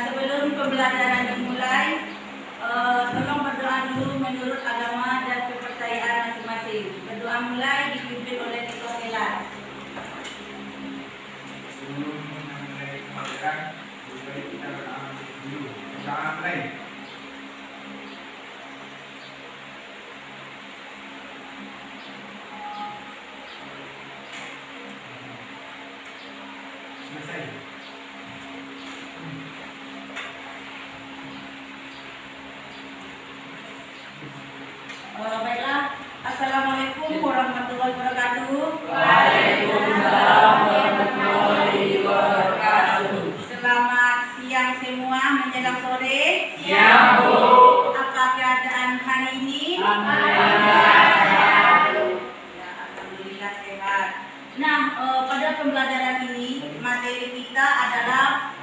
Sebelum pembelajaran dimulai, tolong berdoa dulu menurut agama dan kepercayaan masing-masing. Berdoa mulai dipimpin oleh Ketua Kelas. Sebelum mengenai pembelajaran, kita berdoa dulu. Berdoa mulai. Selesai. Baiklah, Assalamualaikum warahmatullahi wabarakatuh. Waalaikumsalam warahmatullahi wabarakatuh. Selamat siang semua menjelang sore. Siang, Bu. Apa keadaan hari ini? Ya, alhamdulillah sehat. Nah, pada pembelajaran ini materi kita adalah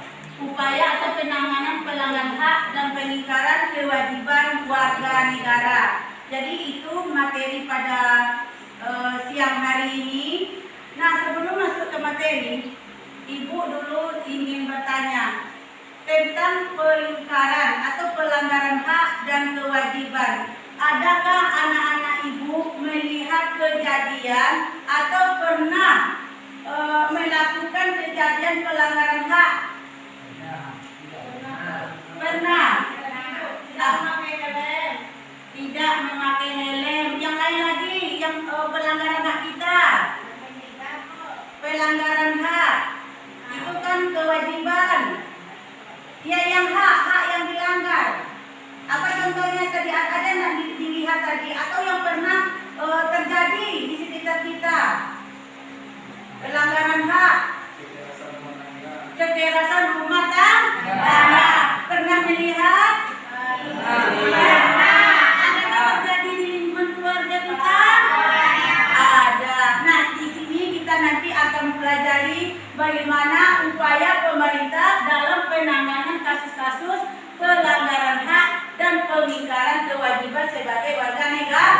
upaya atau penanganan pelanggaran hak dan pengingkaran kewajiban warga negara. Jadi itu materi pada siang hari ini. Nah, sebelum masuk ke materi, Ibu dulu ingin bertanya tentang pengingkaran atau pelanggaran hak dan kewajiban. Adakah anak-anak Ibu melihat kejadian atau pernah melakukan kejadian pelanggaran hak? Pernah. Tidak memakai helm. Yang lain lagi yang pelanggaran hak kita. Pelanggaran hak itu kan kewajiban. Ya, yang hak yang dilanggar. Apa contohnya tadi ada yang dilihat tadi atau yang pernah terjadi di sekitar kita? Pelanggaran hak. Kekerasan rumah tangga. Pernah melihat? Adakah terjadi di lingkungan keluarga kita? Ada. Nah, di sini kita nanti akan mempelajari bagaimana upaya pemerintah dalam penanganan kasus-kasus pelanggaran hak dan pengingkaran kewajiban sebagai warga negara.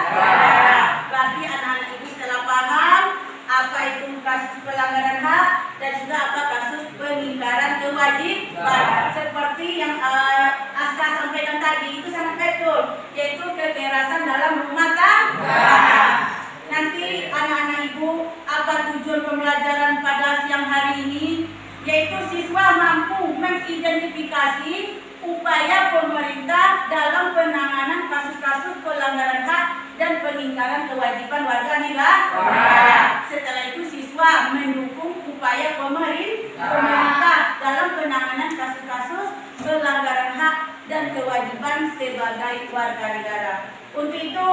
Berarti anak-anak ibu telah paham apa itu kasus pelanggaran hak dan juga apa kasus pengingkaran kewajiban. Seperti yang Aska sampaikan tadi, itu sangat betul, yaitu kekerasan dalam rumah tangga. Nanti anak-anak ibu, apa tujuan pembelajaran pada siang hari ini? Yaitu siswa mampu mengidentifikasi upaya pemerintah dalam penanganan kasus-kasus pelanggaran hak dan pengingkaran kewajiban warga negara. Setelah itu siswa mendukung upaya pemerintah dalam penanganan kasus-kasus pelanggaran hak dan kewajiban sebagai warga negara. Untuk itu,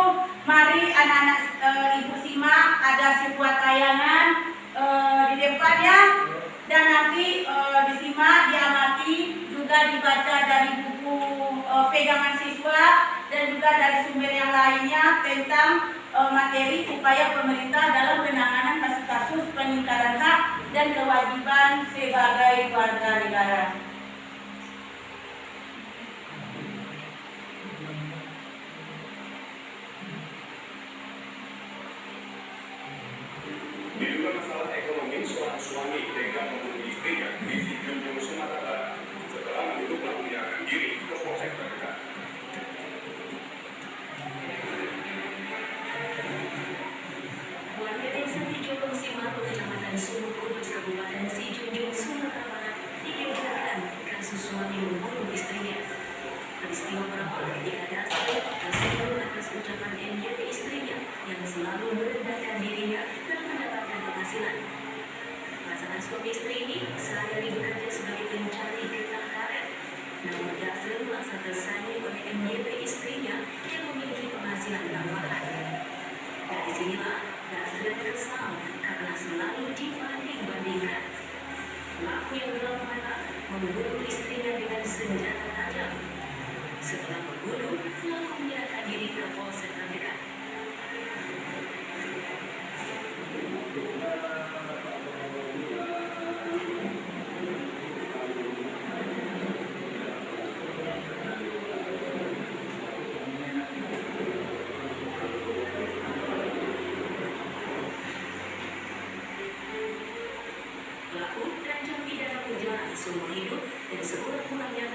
mari anak-anak ibu simak, ada sebuah tayangan di depannya dan nanti disimak, diamati, juga dibaca dari buku pegangan siswa dan juga dari sumber yang lainnya tentang materi upaya pemerintah dalam penanganan kasus-kasus pengingkaran hak dan kewajiban sebagai warga negara. Diduga masalah ekonomi seorang suami tega membunuh istrinya di Sijunjung, Sumatera Barat setelah menuduhnya menyerahkan diri ke polsek terdekat. Warga desa Sijunjung Simatu, Kecamatan Sumur Kudus, Kabupaten Sijunjung, Sumatera Barat, digegerkan kasus suami membunuh istrinya. Peristiwa berawal ketika dasar tersinggung atas ucapan NY ke istrinya yang selalu merendahkan dirinya dalam mendapatkan penghasilan. Pasangan suami istri ini sehari-hari bekerja sebagai pencari getah karet. Namun Dasril merasa tersaingi oleh NY istrinya yang memiliki penghasilan tambahan. Dari sinilah Dasril kesal karena selalu dibanding-bandingkan. Pelaku yang gelap mata membunuh istrinya dengan senjata tajam. Setelah membunuh, pelaku menyerahkan diri ke polsek terdekat. Pelaku terancam pidana penjara seumur hidup dan sekurang-kurangnya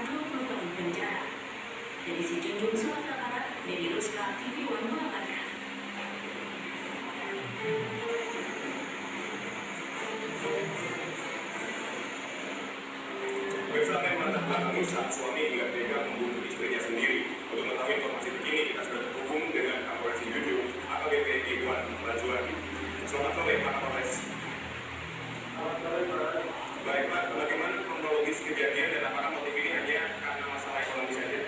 mengalami sang suami hingga tega membunuh istrinya sendiri. Untuk mengetahui informasi terkini, kita sudah terhubung dengan Kapolres Junjung AKBP Iwan Rajuandi. Selamat sore, Pak Kapolres. Baik, Pak, bagaimana kronologis kejadian dan apakah motif ini hanya karena masalah ekonomi saja?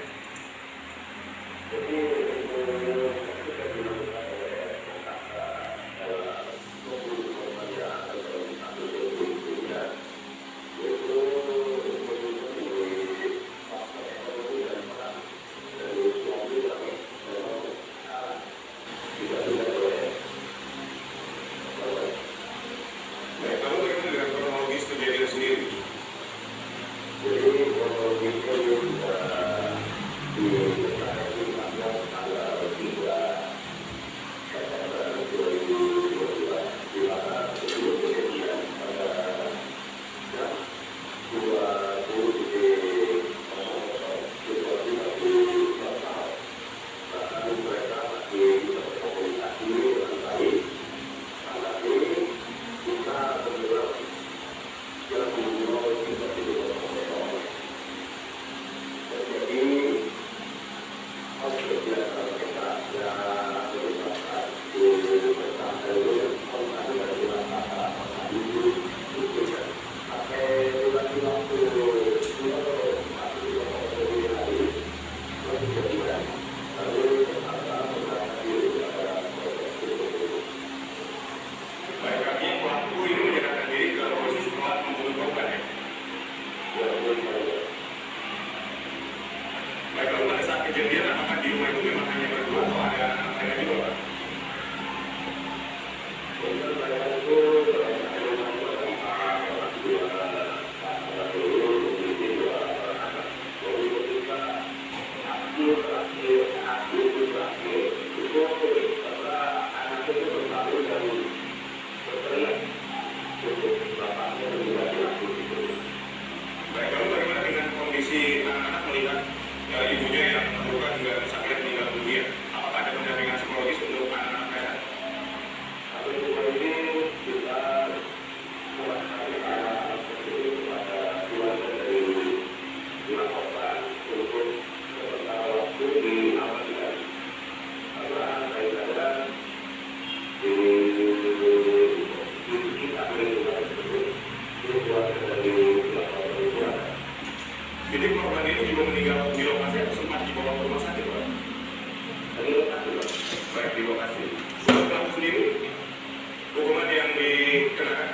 Baik, lalu bagaimana dengan kronologis kejadian sendiri? Baik, artinya pelaku ini menyerahkan diri ke polisi setelah membunuh korban ya? Baik, lalu pada saat kejadian apakah di rumah itu memang hanya berdua atau ada anak lainnya juga, Pak? Baik, lalu bagaimana dengan kondisi anak-anak melihat ibunya yang terluka hingga sakit meninggal dunia? Apakah ada pendampingan psikologis untuk anak-anak mereka? Jadi korban ini juga meninggal di lokasi atau sempat dibawa ke rumah sakit, Pak? Baik, di lokasi. Untuk pelaku sendiri, hukuman yang dikenakan?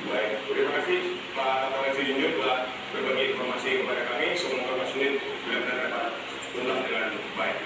Baik, terima kasih Pak Kapolres Junjung telah berbagi informasi kepada kami. Semoga Pak Sunit benar-benar dapat tuntas dengan baik.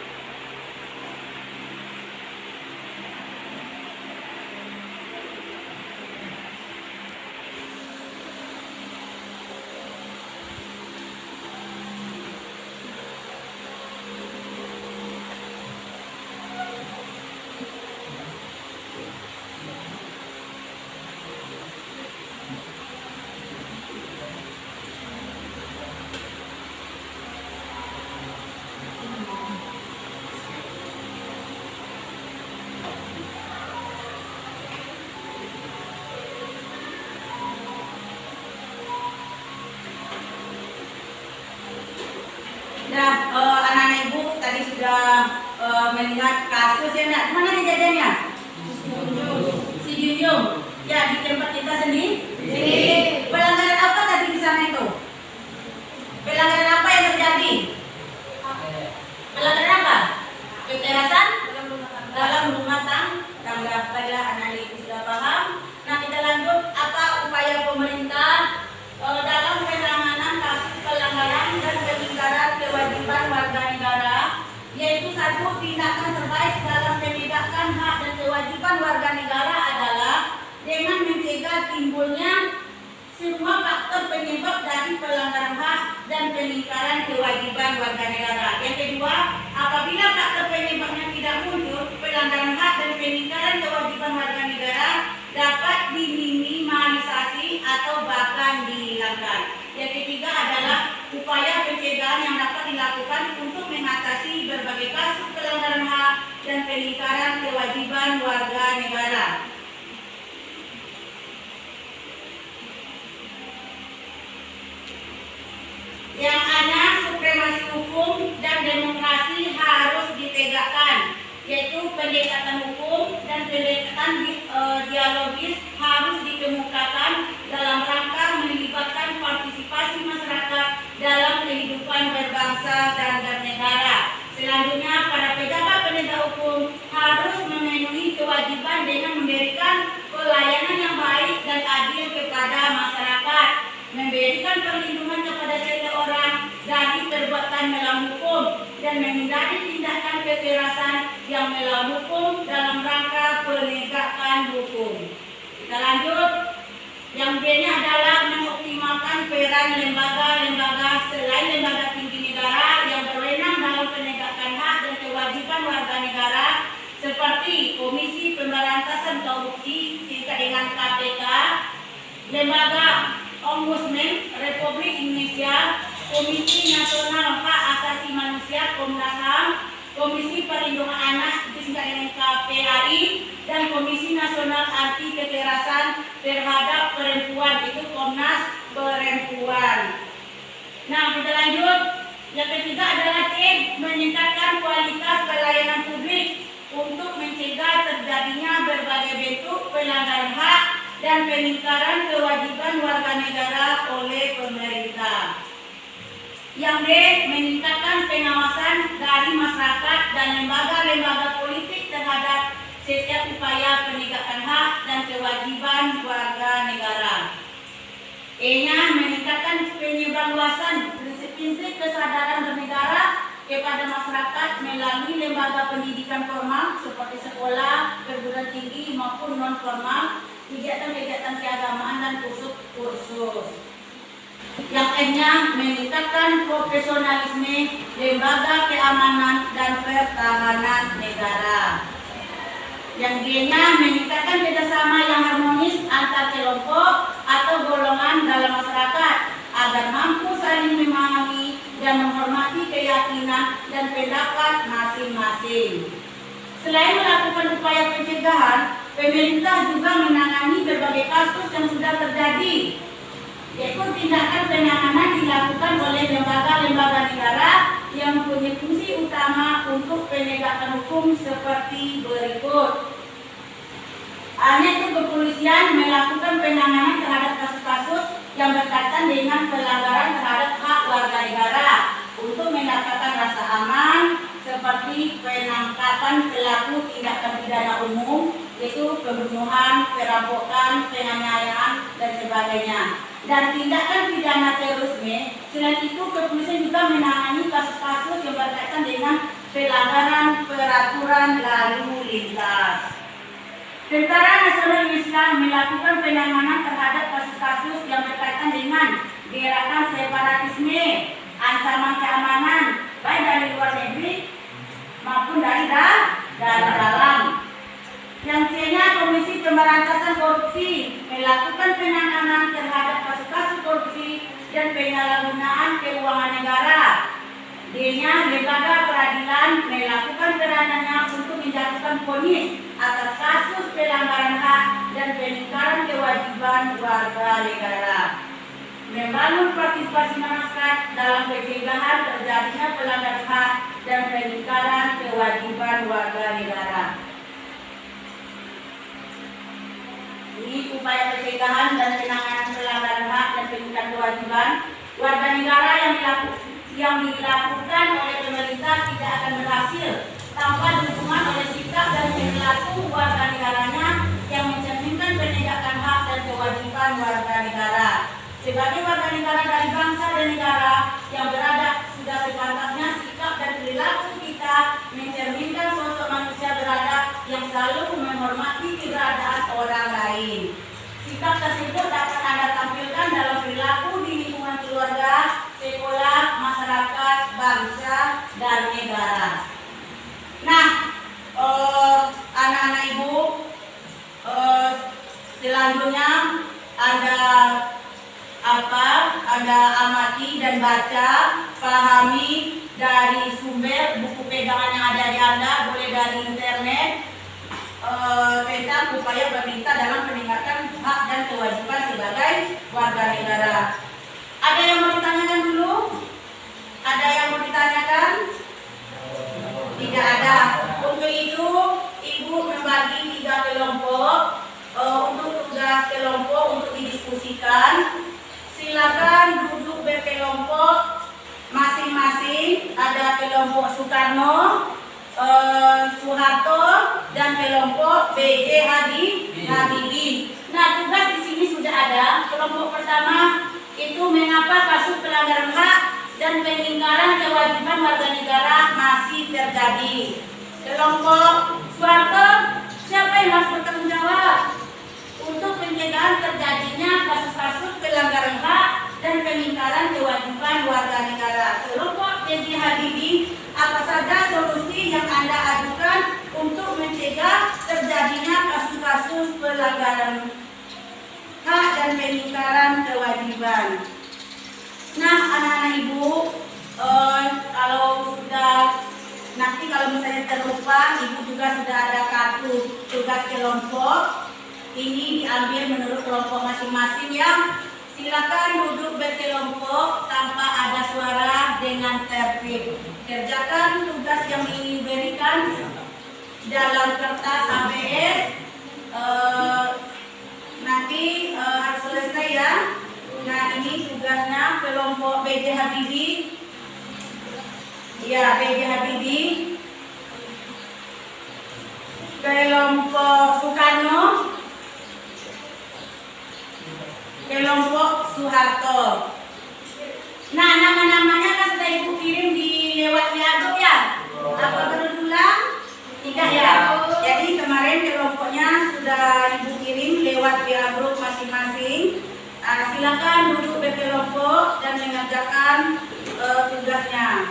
Ya, anak-anak ibu tadi sudah melihat kasus ya, nak. Mana kejadiannya? Si Junjung. Ya, di tempat kita sendiri. Pelanggaran apa tadi di sana itu? Pelanggaran apa yang terjadi? Pelanggaran apa? Kekerasan dalam rumah tangga. Baiklah, anak-anak ibu sudah paham. Nah, kita lanjut. Apa upaya pemerintah dalam penanganan kasus pelanggaran dan pelanggaran kewajiban warga negara, yaitu satu, tindakan terbaik dalam menegakkan hak dan upaya pencegahan yang dapat dilakukan untuk mengatasi berbagai kasus pelanggaran hak dan peningkatan kewajiban warga negara. Yang ada, supremasi hukum dan demokrasi harus ditegakkan, yaitu pendekatan hukum dan pendekatan dialogis harus dikemukakan dalam rangka melibatkan partisipasi masyarakat dalam kehidupan berbangsa dan bernegara. Selanjutnya, para pejabat penegak hukum harus memenuhi kewajiban dengan memberikan pelayanan yang baik dan adil kepada masyarakat, memberikan perlindungan kepada setiap orang dari perbuatan melawan hukum, dan menghindari tindakan kekerasan yang melawan hukum dalam rangka penegakan hukum. Kita lanjut. Yang B-nya adalah mengoptimalkan peran lembaga-lembaga selain lembaga tinggi negara yang berwenang dalam penegakan hak dan kewajiban warga negara, seperti Komisi Pemberantasan Korupsi singkat dengan KPK, Lembaga Ombudsman Republik Indonesia, Komisi Nasional Hak Asasi Manusia Komnas HAM, Komisi Perlindungan Anak disingkat dengan KPAI, dan Komisi Nasional Anti Kekerasan Terhadap Perempuan, itu Komnas Perempuan. Nah, kita lanjut. Yang ketiga adalah C, meningkatkan kualitas pelayanan publik untuk mencegah terjadinya berbagai bentuk pelanggaran hak dan peningkatan kewajiban warga negara oleh pemerintah. Yang D, meningkatkan pengawasan dari masyarakat dan lembaga-lembaga politik terhadap setiap upaya penegakan hak dan kewajiban warga negara. E-nya, meningkatkan penyebarluasan prinsip-prinsip kesadaran bernegara kepada masyarakat melalui lembaga pendidikan formal seperti sekolah, perguruan tinggi maupun non-formal, kegiatan-kegiatan keagamaan dan kursus-kursus. Yang N-nya, meningkatkan profesionalisme lembaga keamanan dan pertahanan negara. Yang G-nya, meningkatkan kerjasama yang harmonis antar kelompok atau golongan dalam masyarakat agar mampu saling memahami dan menghormati keyakinan dan pendapat masing-masing. Selain melakukan upaya pencegahan, pemerintah juga menangani berbagai kasus yang sudah terjadi, yaitu tindakan penanganan dilakukan oleh lembaga-lembaga negara yang mempunyai fungsi utama untuk penegakan hukum seperti berikut. Yaitu kepolisian melakukan penanganan terhadap kasus-kasus yang berkaitan dengan pelanggaran terhadap hak warga negara untuk mendapatkan rasa aman, seperti penangkapan pelaku tindakan pidana umum, yaitu pembunuhan, perampokan, penganiayaan, dan sebagainya. Dan tindakan pidana terorisme. Selain itu, kepolisian juga menangani kasus-kasus yang berkaitan dengan pelanggaran peraturan lalu lintas. Tentara Nasional Indonesia melakukan penanganan terhadap kasus-kasus yang berkaitan dengan gerakan separatisme, ancaman keamanan, baik dari luar negeri maupun dari dalam. Yang C-nya, Komisi Pemberantasan Korupsi melakukan penanganan terhadap kasus-kasus korupsi dan penyalahgunaan keuangan negara. D-nya, Lembaga Peradilan melakukan peranannya untuk menjatuhkan vonis atas kasus pelanggaran hak dan peningkatan kewajiban warga negara. Membangun partisipasi masyarakat dalam pencegahan terjadinya pelanggaran hak dan peningkatan kewajiban warga negara. Ini upaya pencegahan dan penanganan pelanggaran hak dan peningkatan kewajiban warga negara yang dilakukan oleh pemerintah tidak akan berhasil tanpa dukungan oleh sikap dan perilaku warga negaranya yang mencerminkan penegakan hak dan kewajiban warga negara. Sebagai warga negara dari bangsa dan negara yang berada, sudah sepantasnya sikap dan perilaku kita mencerminkan sosok manusia beradab yang selalu menghormati keberadaan orang lain. Sikap tersebut dapat Anda tampilkan dalam perilaku di lingkungan keluarga, sekolah, masyarakat, bangsa, dan negara. Nah, anak-anak ibu, selanjutnya ada Anda amati dan baca, pahami dari sumber buku pegangan yang ada di Anda, boleh dari internet, tentang upaya pemerintah dalam meningkatkan hak dan kewajiban sebagai warga negara. Ada yang mau ditanyakan dulu? Ada yang mau ditanyakan? Tidak ada. Untuk itu, Ibu membagi 3 kelompok untuk tugas kelompok untuk didiskusikan. Silakan duduk berkelompok masing-masing. Ada kelompok Soekarno, Soeharto, dan kelompok B.J. Habibie. Nah, tugas di sini sudah ada. Kelompok pertama itu mengapa kasus pelanggaran hak dan pengingkaran kewajiban warga negara masih terjadi. Kelompok Soeharto, siapa yang harus bertanggung jawab untuk pencegahan terjadinya kasus-kasus pelanggaran hak dan pengingkaran kewajiban warga negara. Kelompok B.J. Habibie, apa saja solusi yang Anda ajukan untuk mencegah terjadinya kasus-kasus pelanggaran hak dan pengingkaran kewajiban. Nah, anak-anak Ibu, kalau sudah nanti kalau misalnya terlupa, Ibu juga sudah ada kartu tugas kelompok. Ini diambil menurut kelompok masing-masing ya. Silakan duduk berkelompok tanpa ada suara dengan tertib. Kerjakan tugas yang ingin diberikan dalam kertas ABS. Nanti harus selesai ya. Nah, ini tugasnya kelompok B.J. Habibie. Ya, B.J. Habibie. Kelompok Soekarno. Kelompok Soeharto. Nah, nama-namanya kan sudah Ibu kirim di lewat WA ya? Apa perlu diulang? Tidak ya? Jadi kemarin kelompoknya sudah Ibu kirim lewat WA group masing-masing. Silakan duduk berkelompok dan mengerjakan tugasnya.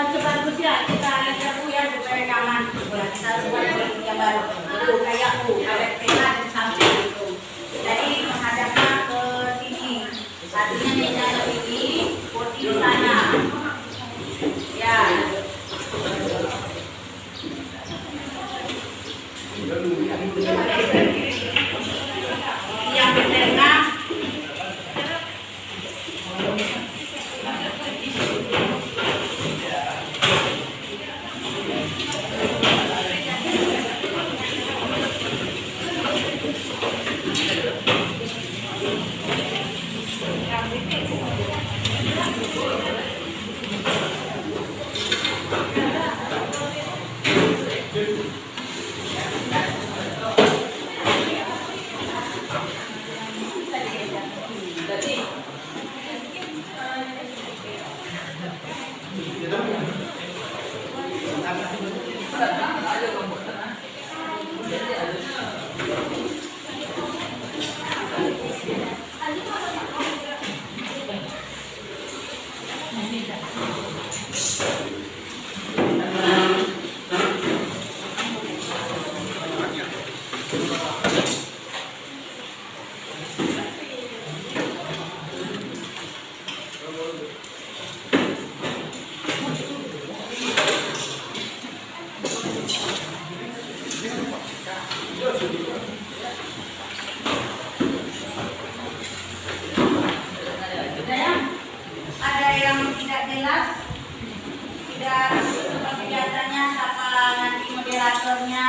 Cepat ya, kita lihat dulu ya supaya nyaman. Ya, kita buat yang baru. Itu kayak ada pena dan sampai itu. Jadi menghadapnya ke sini. Artinya meja ini, kursi di sana. Ya. Yang di tengah. Ada yang tidak jelas, tidak seperti biasanya, siapa nanti moderatornya,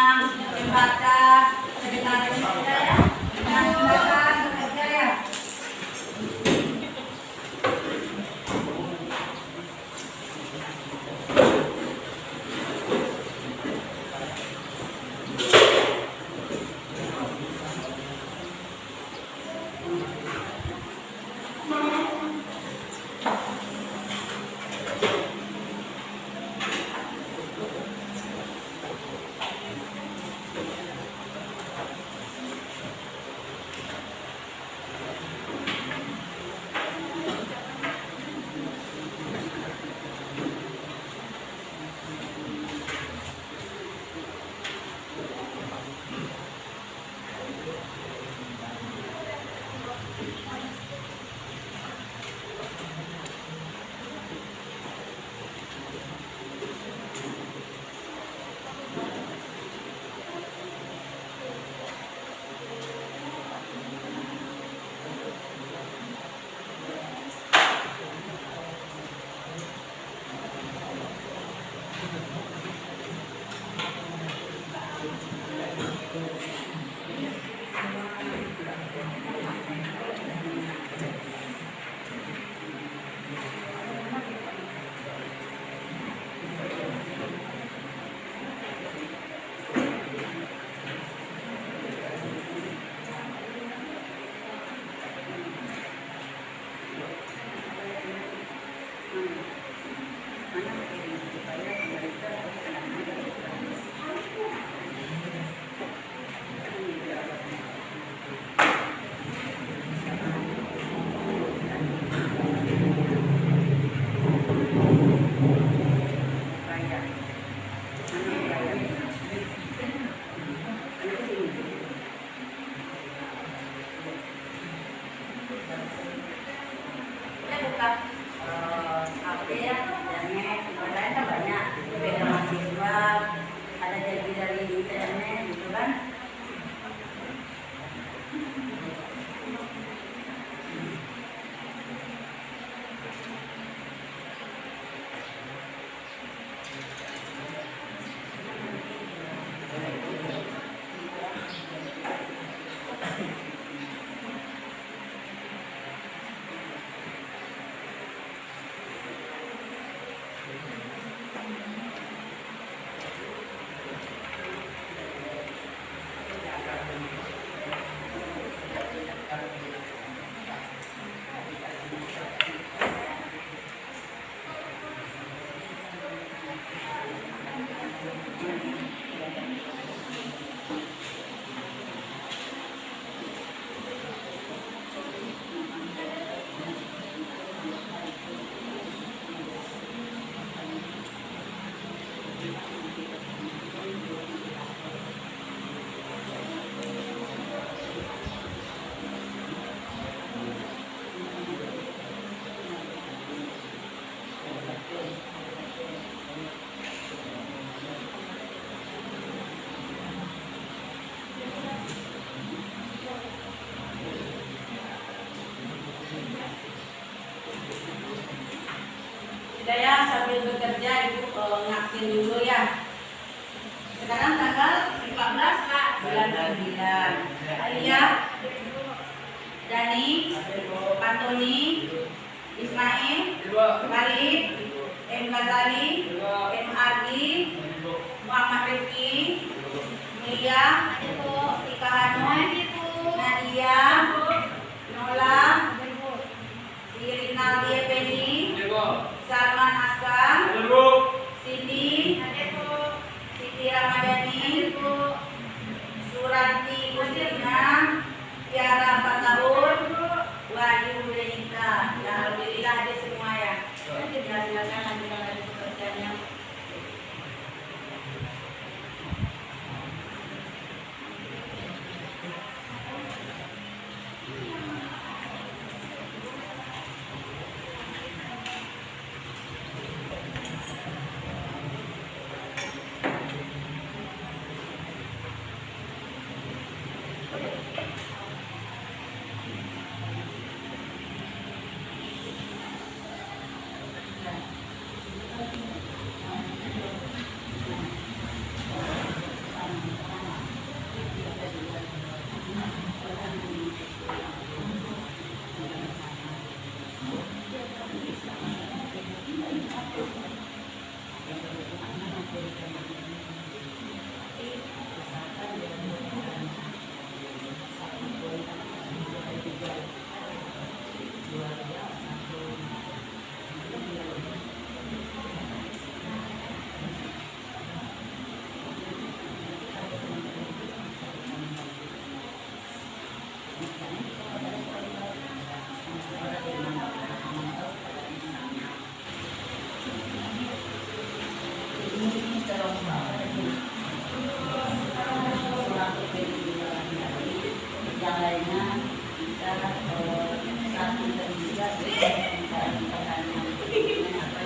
pembaca, sekretaris kita ya. Nah, silakan bekerja Saya buka HP ya, internet, online kan banyak. Beda mahasiswa, ada jadi dari internet gitu kan. Sudah ya, sambil bekerja Ibu ngaksin dulu ya. Sekarang tanggal 14 Kak, bulan 9. Alia, Dani, Pantoni, Ismail, Khalid, M. Ghazali, M. Ardi, Muhammad Rifki, Mulia, Tika Hanum, Nadia, Nola, Rinaldi Effendi, Salman Asgar, Cindy, Siti Ramadhani, Suranti Kusina, Tiara 4 tahun, Wahyu Renita. Ya, alhamdulillah ada semua ya. Silakan lanjutkan lagi pekerjaannya. Yang lainnya bisa satu dan tiga pertanyaan apa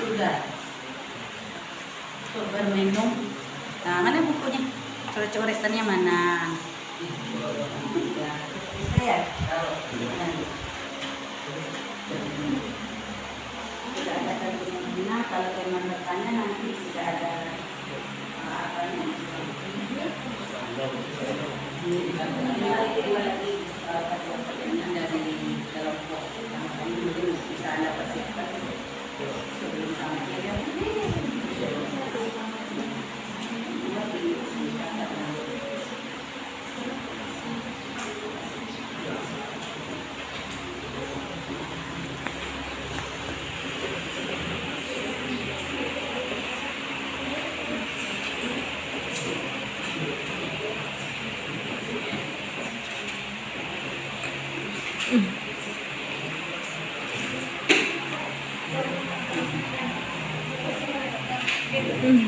sudah untuk berminum. Nah, mana bukunya? Coret-coretannya mana? Ya, bisa ya? Sudah ada teman-teman. Kalau teman bertanya nanti sudah ada apa namanya? Lagi dari kelompok yang kami bisa Sudah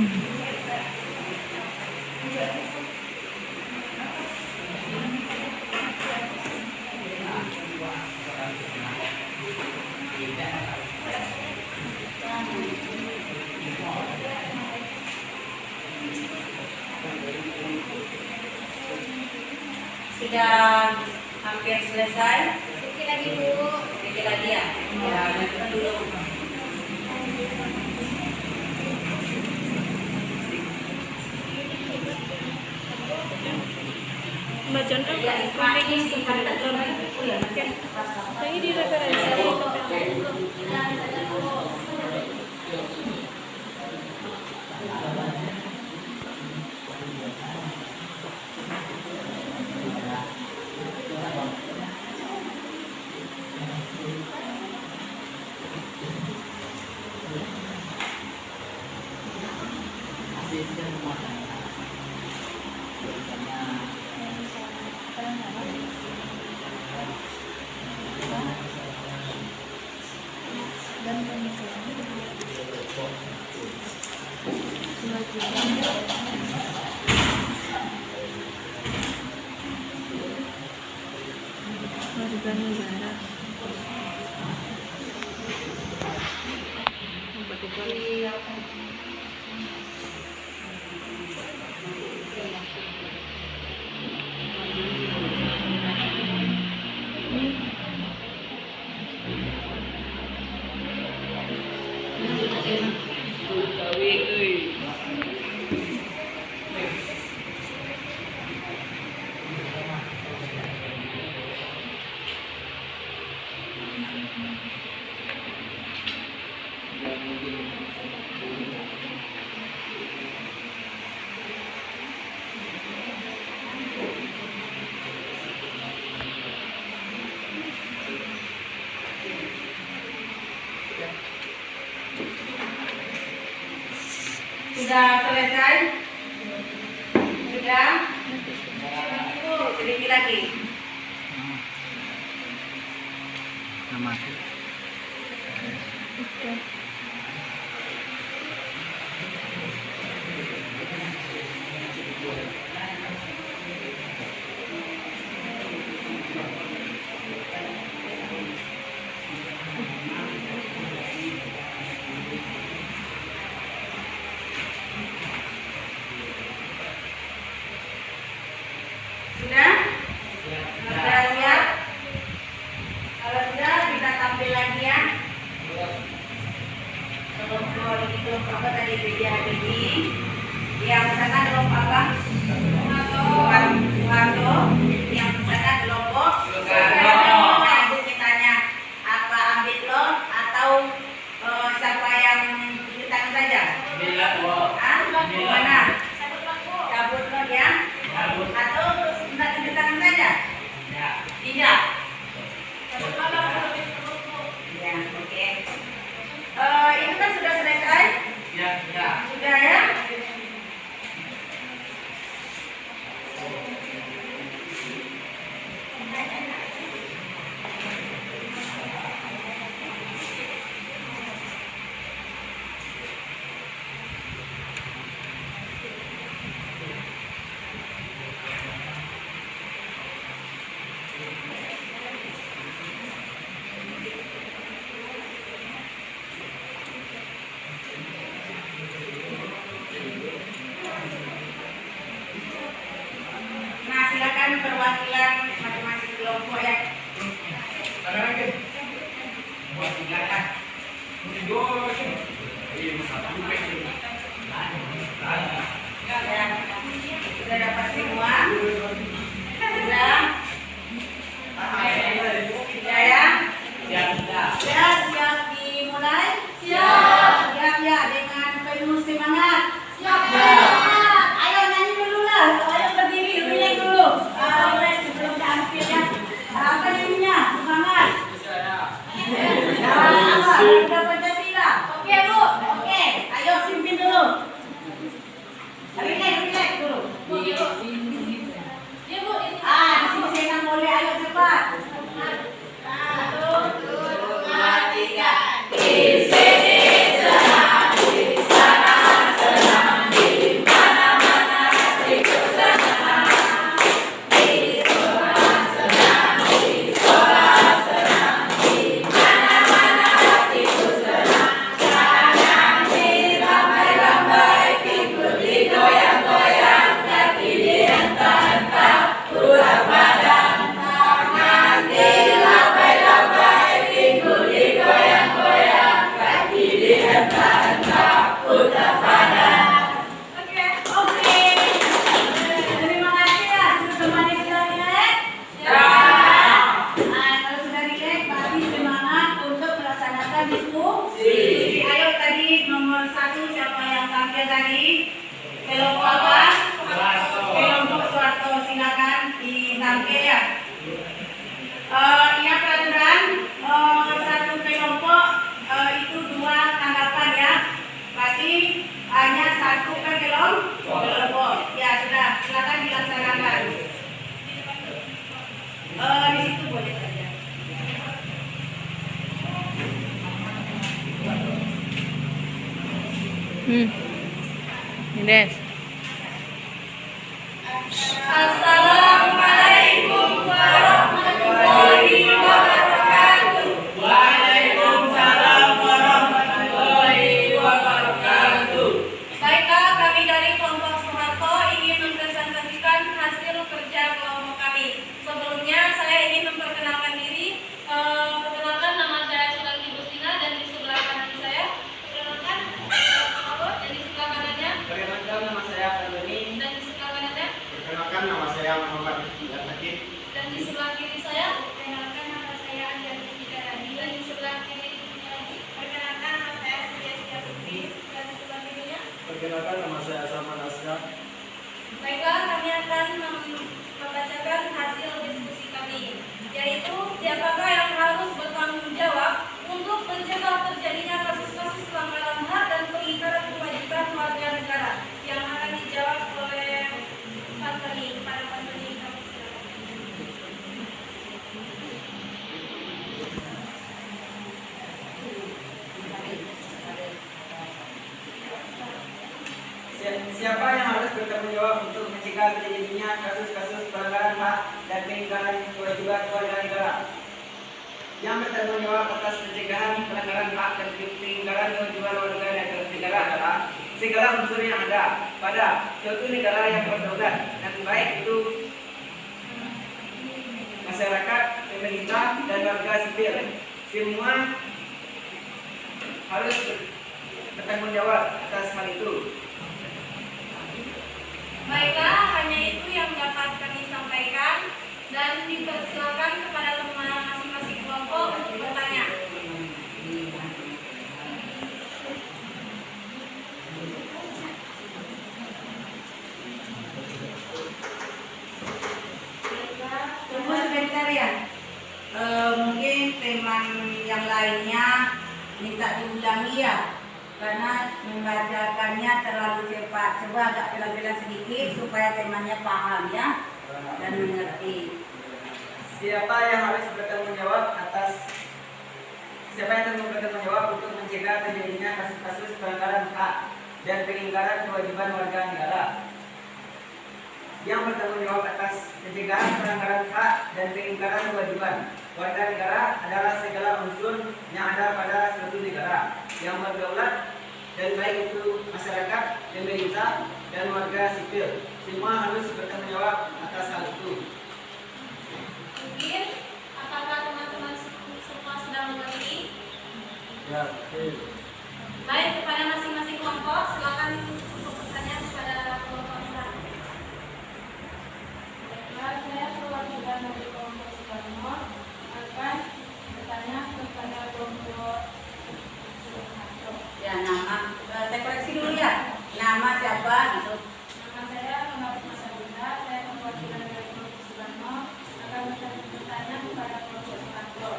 hampir selesai. Sedikit lagi Bu. Sedikit lagi ya. Ya, kita dulu. Bacaan apa? Kompetensi indikator. Ini di referensi. Warga negara. Sudah selesai? Sudah? Sedikit lagi. Sudah? Sudah siap? Kalau sudah, kita tampil lagi ya. Kelompok apa tadi? BJHBI. Yang sana kelompok apa? Soeharto. Yang sana kelompok Soekarno. Nah, itu kitanya apa ambil lo atau siapa yang kita saja? Bila dua. Mana? Cabut lo ya? Atau minta tunjuk tangan saja? Ya. Tidak. Ya, oke. Itu kan sudah selesai? Ya, ya. Sudah ya? Nah, silakan perwakilan masing-masing kelompok ya. Ya, sudah dapat semua? Sudah? Sudah ya? Siap dimulai? Siap ya, dengan penuh semangat? Ayo nyanyi dulu lah, ayo berdiri, relax dulu. Relax sebelum tampil ya. Apa nyanyinya? Semangat. Apa? Sudah Pancasila. Oke Bu. Oke, ayo pimpin dulu. Relax dulu. Di sini saya nggak boleh, ayo cepat. 1, 2, 3. Di sini senang, di sana senang. Ayo tadi nomor 1 siapa yang tampil tadi? Kelompok apa? Kelompok Soeharto, silakan ditampil ya. Ingat peraturan, satu kelompok itu 2 tanggapan ya. Berarti hanya 1 per kelompok. Ya sudah, silakan dilaksanakan. Di situ boleh saja. Des. Assalamualaikum warahmatullahi wabarakatuh. Waalaikumsalam warahmatullahi wabarakatuh. Baiklah, kami dari kelompok Soeharto ingin mempresentasikan hasil kerja kelompok kami. Sebelumnya saya ingin memperkenalkan diri. Perkenalkan, nama saya Sulaki Gustina dan di sebelah kanan saya. Perkenalkan, dan di sebelah kanannya. Perkenalkan nama saya Ferdoni. Dan di sebelah kanannya. Perkenalkan nama saya Muhammad Rizky. Dan di sebelah kiri saya. Perkenalkan, nama saya Anja Rizky Radi. Dan di sebelah kiri lagi. Perkenalkan, nama saya Surya Sia Putri. Dan di sebelah kirinya. Perkenalkan nama saya Salman Asgar. Baiklah, kami akan membacakan hasil diskusi kami, yaitu siapakah yang harus bertanggung jawab untuk mencegah terjadinya kasus-kasus pelanggaran HAM dan pengingkaran kewajiban warga negara, yang akan dijawab oleh Pantani. Pada Pantani kami silakan. Siapa yang harus bertanggung jawab untuk mencegah terjadinya kasus-kasus pelanggaran hak dan pengingkaran kewajiban warga negara? Yang bertanggung jawab atas pencegahan pelanggaran hak dan pengingkaran kewajiban warga negara adalah segala unsur yang ada pada suatu negara yang berdaulat dan baik itu masyarakat, pemerintah, dan warga sipil. Semua harus bertanggung jawab atas hal itu. Baiklah, hanya itu yang dapat kami sampaikan dan dipersilakan kepada teman masing-masing kelompok untuk bertanya. Tunggu sebentar ya. Mungkin teman yang lainnya minta diulangi ya, karena membacakannya terlalu cepat. Coba agak pelan-pelan sedikit supaya temannya paham ya dan mengerti. Siapa yang harus bertanggung jawab untuk mencegah terjadinya kasus-kasus pelanggaran hak dan pengingkaran kewajiban warga negara? Yang bertanggung jawab atas pencegahan pelanggaran hak dan pengingkaran kewajiban warga negara adalah segala unsur yang ada pada suatu negara yang berdaulat dan baik itu masyarakat, pemerintah, dan warga sipil. Semua harus bertanggung jawab atas hal itu. Mungkin, apakah teman-teman semua sudah mengerti? Ya, Baik, kepada masing-masing kelompok, silakan untuk bertanya kepada kelompok Soeharto. Baiklah, saya perwakilan dari kelompok Soeharto akan bertanya kepada kelompok Soeharto. Ya, nama saya koreksi dulu ya. Nama siapa gitu. Nama saya Muhammad Masabunda, saya perwakilan dari kelompok Soeharto akan bertanya kepada kelompok Soeharto.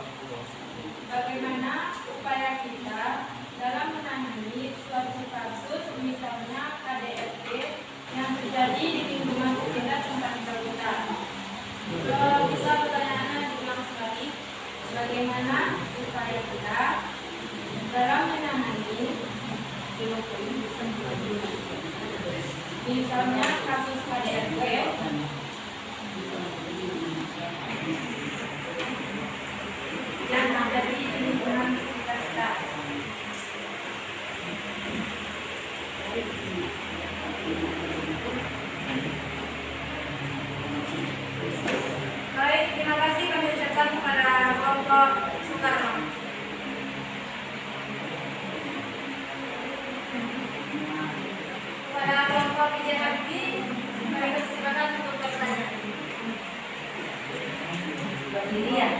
Bagaimana upaya kita dalam menangani suatu kasus, misalnya KDRT yang terjadi di lingkungan sekitar tempat tinggal kita? Bisa pertanyaannya diulang sekali. Bagaimana upaya kita dalam menangani misalnya kasus KDRT yang terjadi di lingkungan sekitar kita? Baik, terima kasih kami ucapkan kepada kelompok Soekarno. Kepada kelompok PJHB, kami persilakan untuk bertanya. Berdiri ya.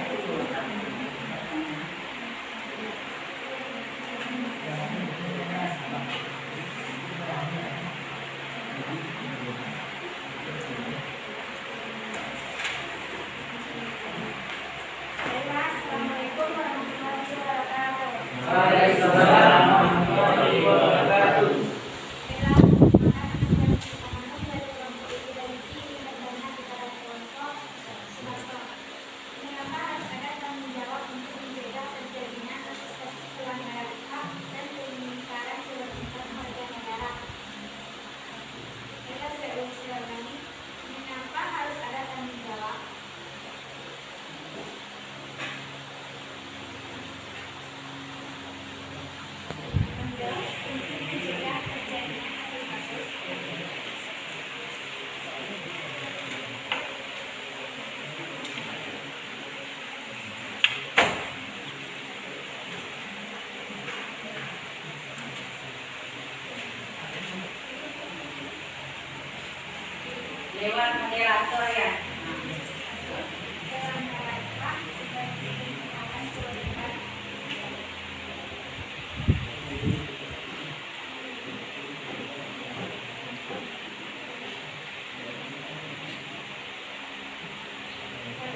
lewat moderator ya.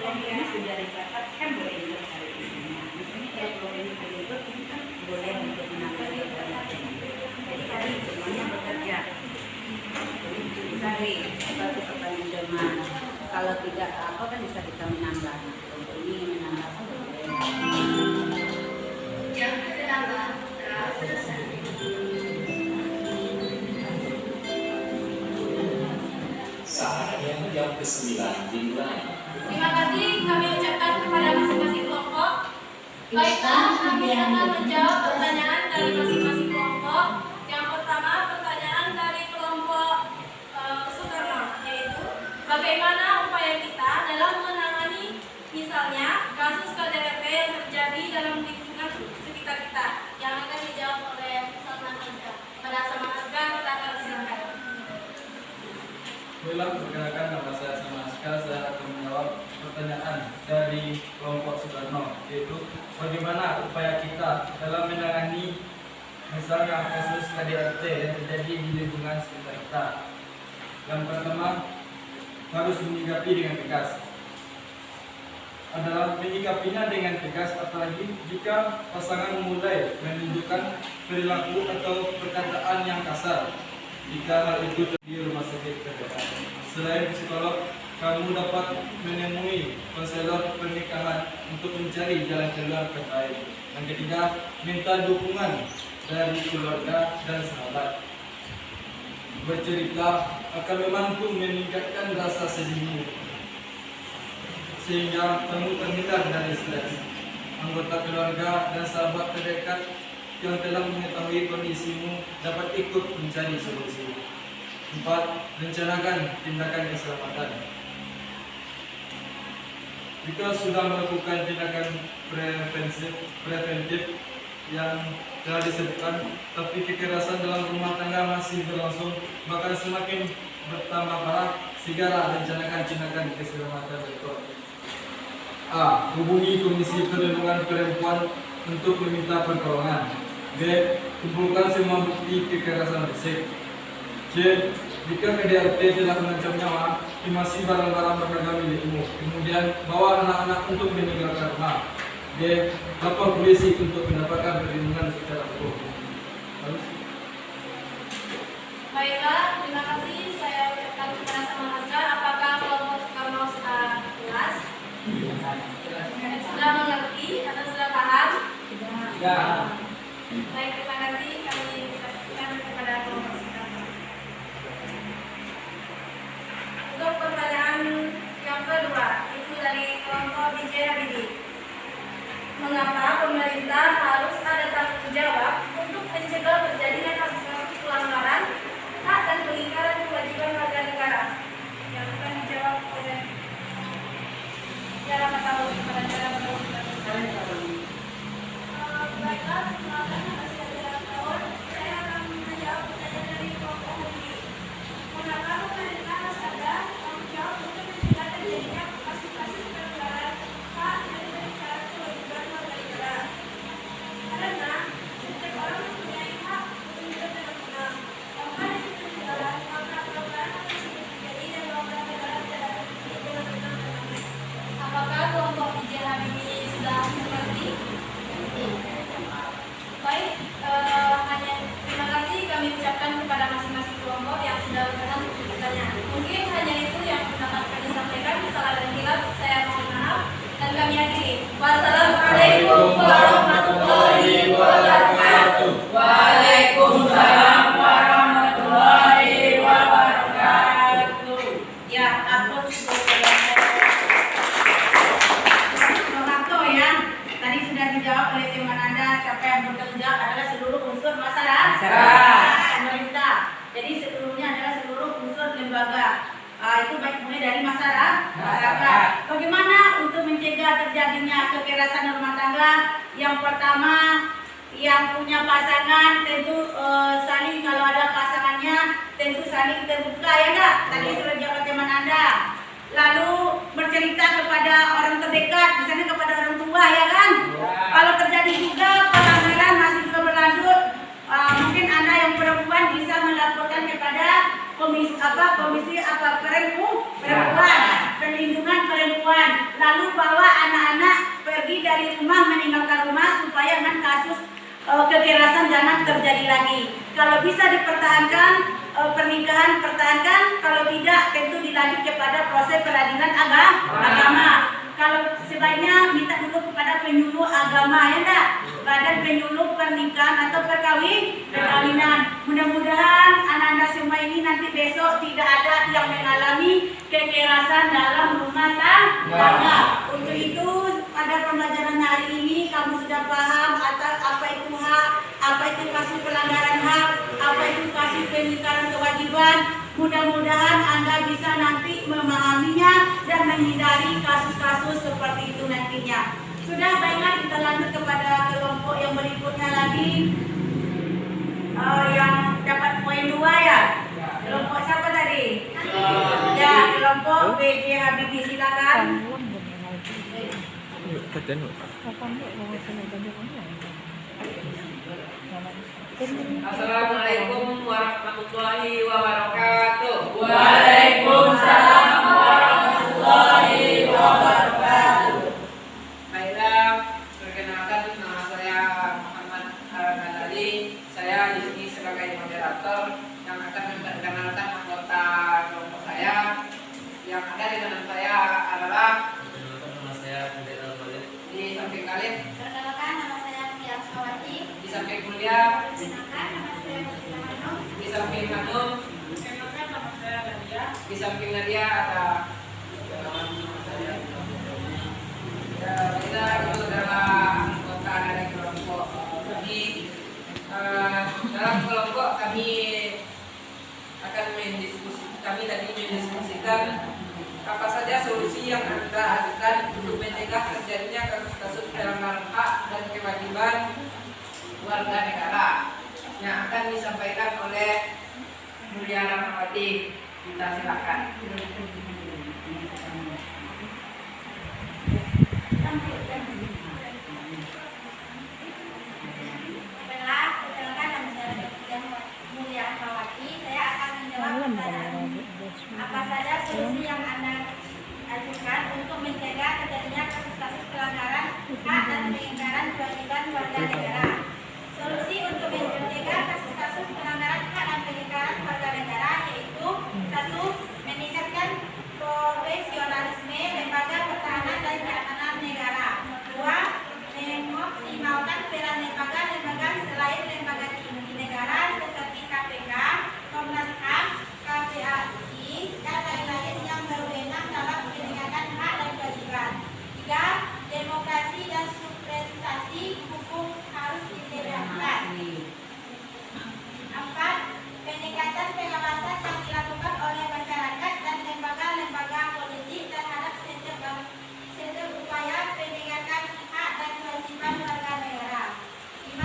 Kelompok ini sudah dicatat kan boleh ikut hari ini. Di sini kalau kelompok ini boleh ikut, ini kan boleh untuk menambah jadi kali semuanya bekerja. Cari satu pertanyaan zaman. Kalau tidak apa kan bisa kita menambah. Kelompok ini menambah boleh. Yang kedelapan putra selesai. Saatnya jam ke-9 dimulai. Terima kasih kami ucapkan kepada masing-masing kelompok. Baiklah, kami akan menjawab pertanyaan dari masing-masing kelompok. Yang pertama, pertanyaan dari kelompok Soekarno, yaitu bagaimana upaya kita dalam menangani misalnya kasus KDRT yang terjadi dalam lingkungan sekitar kita, yang akan dijawab oleh Salman Azhar. Pada Salman Azhar, kita akan silakan. Dalam perkenalkan nama saya Salman Azhar, saya akan menjawab pertanyaan dari kelompok Soekarno, yaitu bagaimana upaya kita dalam menangani misalnya kasus KDRT yang terjadi di lingkungan sekitar kita. Yang pertama, harus menyikapi dengan tegas. Adalah menyikapinya dengan tegas, apalagi jika pasangan mulai menunjukkan perilaku atau perkataan yang kasar. Jika hal itu terjadi di rumah sakit terdekat. Selain psikolog, kamu dapat menemui konselor pernikahan untuk mencari jalan keluar terbaik. Yang ketiga, minta dukungan dari keluarga dan sahabat. Bercerita akan membantu meningkatkan rasa sedihmu, sehingga kamu terhindar dari stres. Anggota keluarga dan sahabat terdekat yang telah mengetahui kondisimu dapat ikut mencari solusi. 4. Rencanakan tindakan keselamatan. Jika sudah melakukan tindakan preventif yang telah disebutkan, tapi kekerasan dalam rumah tangga masih berlangsung, bahkan semakin bertambah parah, segera rencanakan tindakan keselamatan berikut. A. Hubungi Komisi Perlindungan Perempuan untuk meminta pertolongan. B. Kumpulkan semua bukti kekerasan fisik. C. Jika KDRT telah mengancam nyawa, khemasi barang-barang berharga milikmu. Kemudian bawa anak-anak untuk meninggalkan rumah. D. Lapor polisi untuk mendapatkan perlindungan secara hukum. Baiklah, terima kasih. Saya ucapkan kepada Salman Azhar. Apakah kelompok Soekarno sudah jelas? Sudah mengerti atau sudah paham? Ya. Baik, terima kasih. Kami ucapkan kepada kelompok Soekarno. Untuk pertanyaan yang kedua, itu dari kelompok DJ Habibie. Mengapa pemerintah harus ada tanggung jawab untuk mencegah terjadinya kasus-kasus pelanggaran hak dan pengingkaran kewajiban warga negara? Yang akan dijawab oleh cara tahu kepada cara baiklah, silakan atas kawan. Saya akan menjawab pertanyaan dari kelompok Habibie. Mengapa pemerintah harus ada tanggung jawab untuk mencegah terjadinya kasus-kasus pelanggaran hak dan pengingkaran kewajiban warga negara? Karena setiap orang mempunyai hak untuk hidup dengan tenang. Tanpa itu berjalan, maka pelanggaran akan sering terjadi dan warga negara tidak dapat hidup dengan tenang dan aman. Apakah kelompok DJ Habibie sudah mengerti? Baik, hanya terima kasih kami ucapkan kepada masing-masing kelompok yang sudah berkenan untuk bertanya. Mungkin hanya itu yang dapat kami sampaikan. Salah dan hilaf, saya mohon maaf dan kami akhiri. Wassalamualaikum warahmatullahi wabarakatuh. Waalaikumsalam warahmatullahi wabarakatuh. Ya, ampun. Soeharto ya. Tadi sudah dijawab oleh tim Anda, siapa yang bekerja adalah seluruh unsur masyarakat. Pemerintah. Jadi seluruhnya adalah seluruh unsur lembaga. Itu baik mulai dari masyarakat. Bagaimana untuk mencegah terjadinya kekerasan rumah tangga? Yang pertama, yang punya pasangan tentu saling, kalau ada pasangannya tentu saling terbuka ya enggak? Tadi sudah dijawab teman lalu bercerita kepada orang terdekat, misalnya kepada orang tua ya kan. Kalau terjadi juga pelanggaran masih juga berlanjut, mungkin Anda yang perempuan bisa melaporkan kepada komisi perempuan, perlindungan perempuan, lalu bawa anak-anak pergi dari rumah, meninggalkan rumah supaya kasus kekerasan jangan terjadi lagi. Kalau bisa dipertahankan pernikahan, pertahankan. Kalau tidak, tentu dilanjut kepada proses peradilan agama. Kalau sebaiknya minta dulu kepada penyuluh agama, ya enggak? Badan penyuluh pernikahan atau perkawinan. Mudah-mudahan anak-anak semua ini nanti besok tidak ada yang mengalami kekerasan dalam rumah tangga. Untuk itu pada pembelajaran hari ini kamu sudah paham apa itu hak, apa itu kasus pelanggaran hak, apa itu kasus pengingkaran kewajiban. Mudah-mudahan Anda bisa nanti memahaminya dan menghindari kasus-kasus seperti itu nantinya. Sudah, baiklah kita lanjut kepada kelompok yang berikutnya lagi, yang dapat poin 2 ya. Kelompok siapa tadi? Ya, kelompok BJ Habibie, silakan. Assalamualaikum warahmatullahi wabarakatuh. Waalaikumsalam warahmatullahi wabarakatuh. Baiklah, perkenalkan nama saya Muhammad Al-Ghazali. Saya di sini sebagai moderator yang akan memperkenalkan anggota kelompok saya. Yang ada di dalam saya adalah di samping Khalid, Perkenalkan, nama saya Mutia Asmawati. di samping Mulia, Perkenalkan, nama saya Muslimah Hanum. di samping Hanum, Perkenalkan, nama saya Nadia. di samping Nadia ada ya, kita itu adalah anggota dari kelompok kami. Dalam kelompok kami akan mendiskusikan apa saja solusi yang Anda ajukan untuk mencegah terjadinya kasus-kasus pelanggaran hak dan kewajiban warga negara yang akan disampaikan oleh Mulia Rahmawati. Kita silakan. Perkenalkan, nama saya Mulia Asmawati. Saya akan menjawab pertanyaan apa saja solusi yang Anda ajukan untuk mencegah terjadinya kasus-kasus pelanggaran hak dan pengingkaran kewajiban warga negara. Solusi untuk mencegah kasus-kasus pelanggaran hak dan pengingkaran warga negara yaitu 1. Meningkatkan profesionalisme lembaga pertahanan dan keamanan negara. 2. Mengoptimalkan peran lembaga-lembaga selain lembaga tinggi negara seperti KPK, Komnas HAM, KPAI, dan lain-lain yang berwenang dalam penegakan hak dan kewajiban. 3. Demokrasi dan subsidiasi hukum harus ditegakkan. 4. Peningkatan pengawasan yang dilakukan oleh masyarakat dan lembaga-lembaga politik terhadap setiap upaya penegakan hak dan kewajiban warga negara. 5.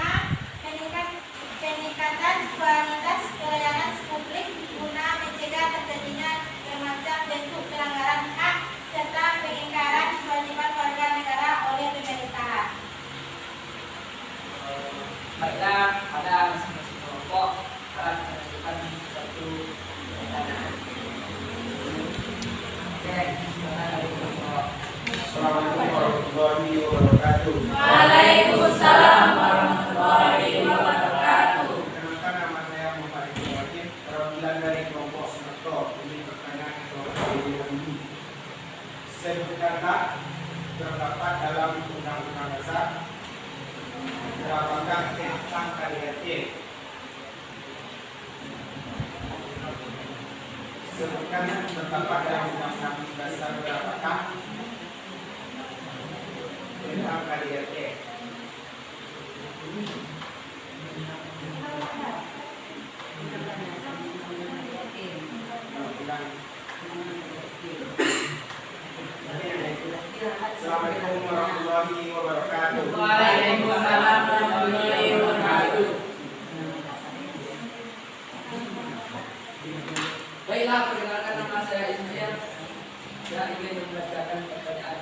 Peningkatan kualitas pelayanan publik guna mencegah terjadinya bermacam bentuk pelanggaran hak serta pengingkaran kewajiban warga negara oleh pemerintahan. Baiklah, pada masing-masing kelompok akan menentukan satu pertanyaan. Oke, silakan dari kelompok. Assalamualaikum warahmatullahi wabarakatuh. Waalaikumsalam warahmatullahi wabarakatuh. Perkenalkan, nama saya Muhammad Ibrahim, perwakilan dari kelompok Semeto. Ini pertanyaan kelompok ini. Sebutkan hak terdapat dalam Undang-Undang Dasar. Berapakah tentang KDRT? Sebutkan terdapat dalam Undang-Undang Dasar berapakah tentang KDRT? Assalamualaikum warahmatullahi wabarakatuh. Waalaikumsalam warahmatullahi wabarakatuh. Baiklah, perkenalkan nama saya Ismail. Dan boleh membacakan pertanyaan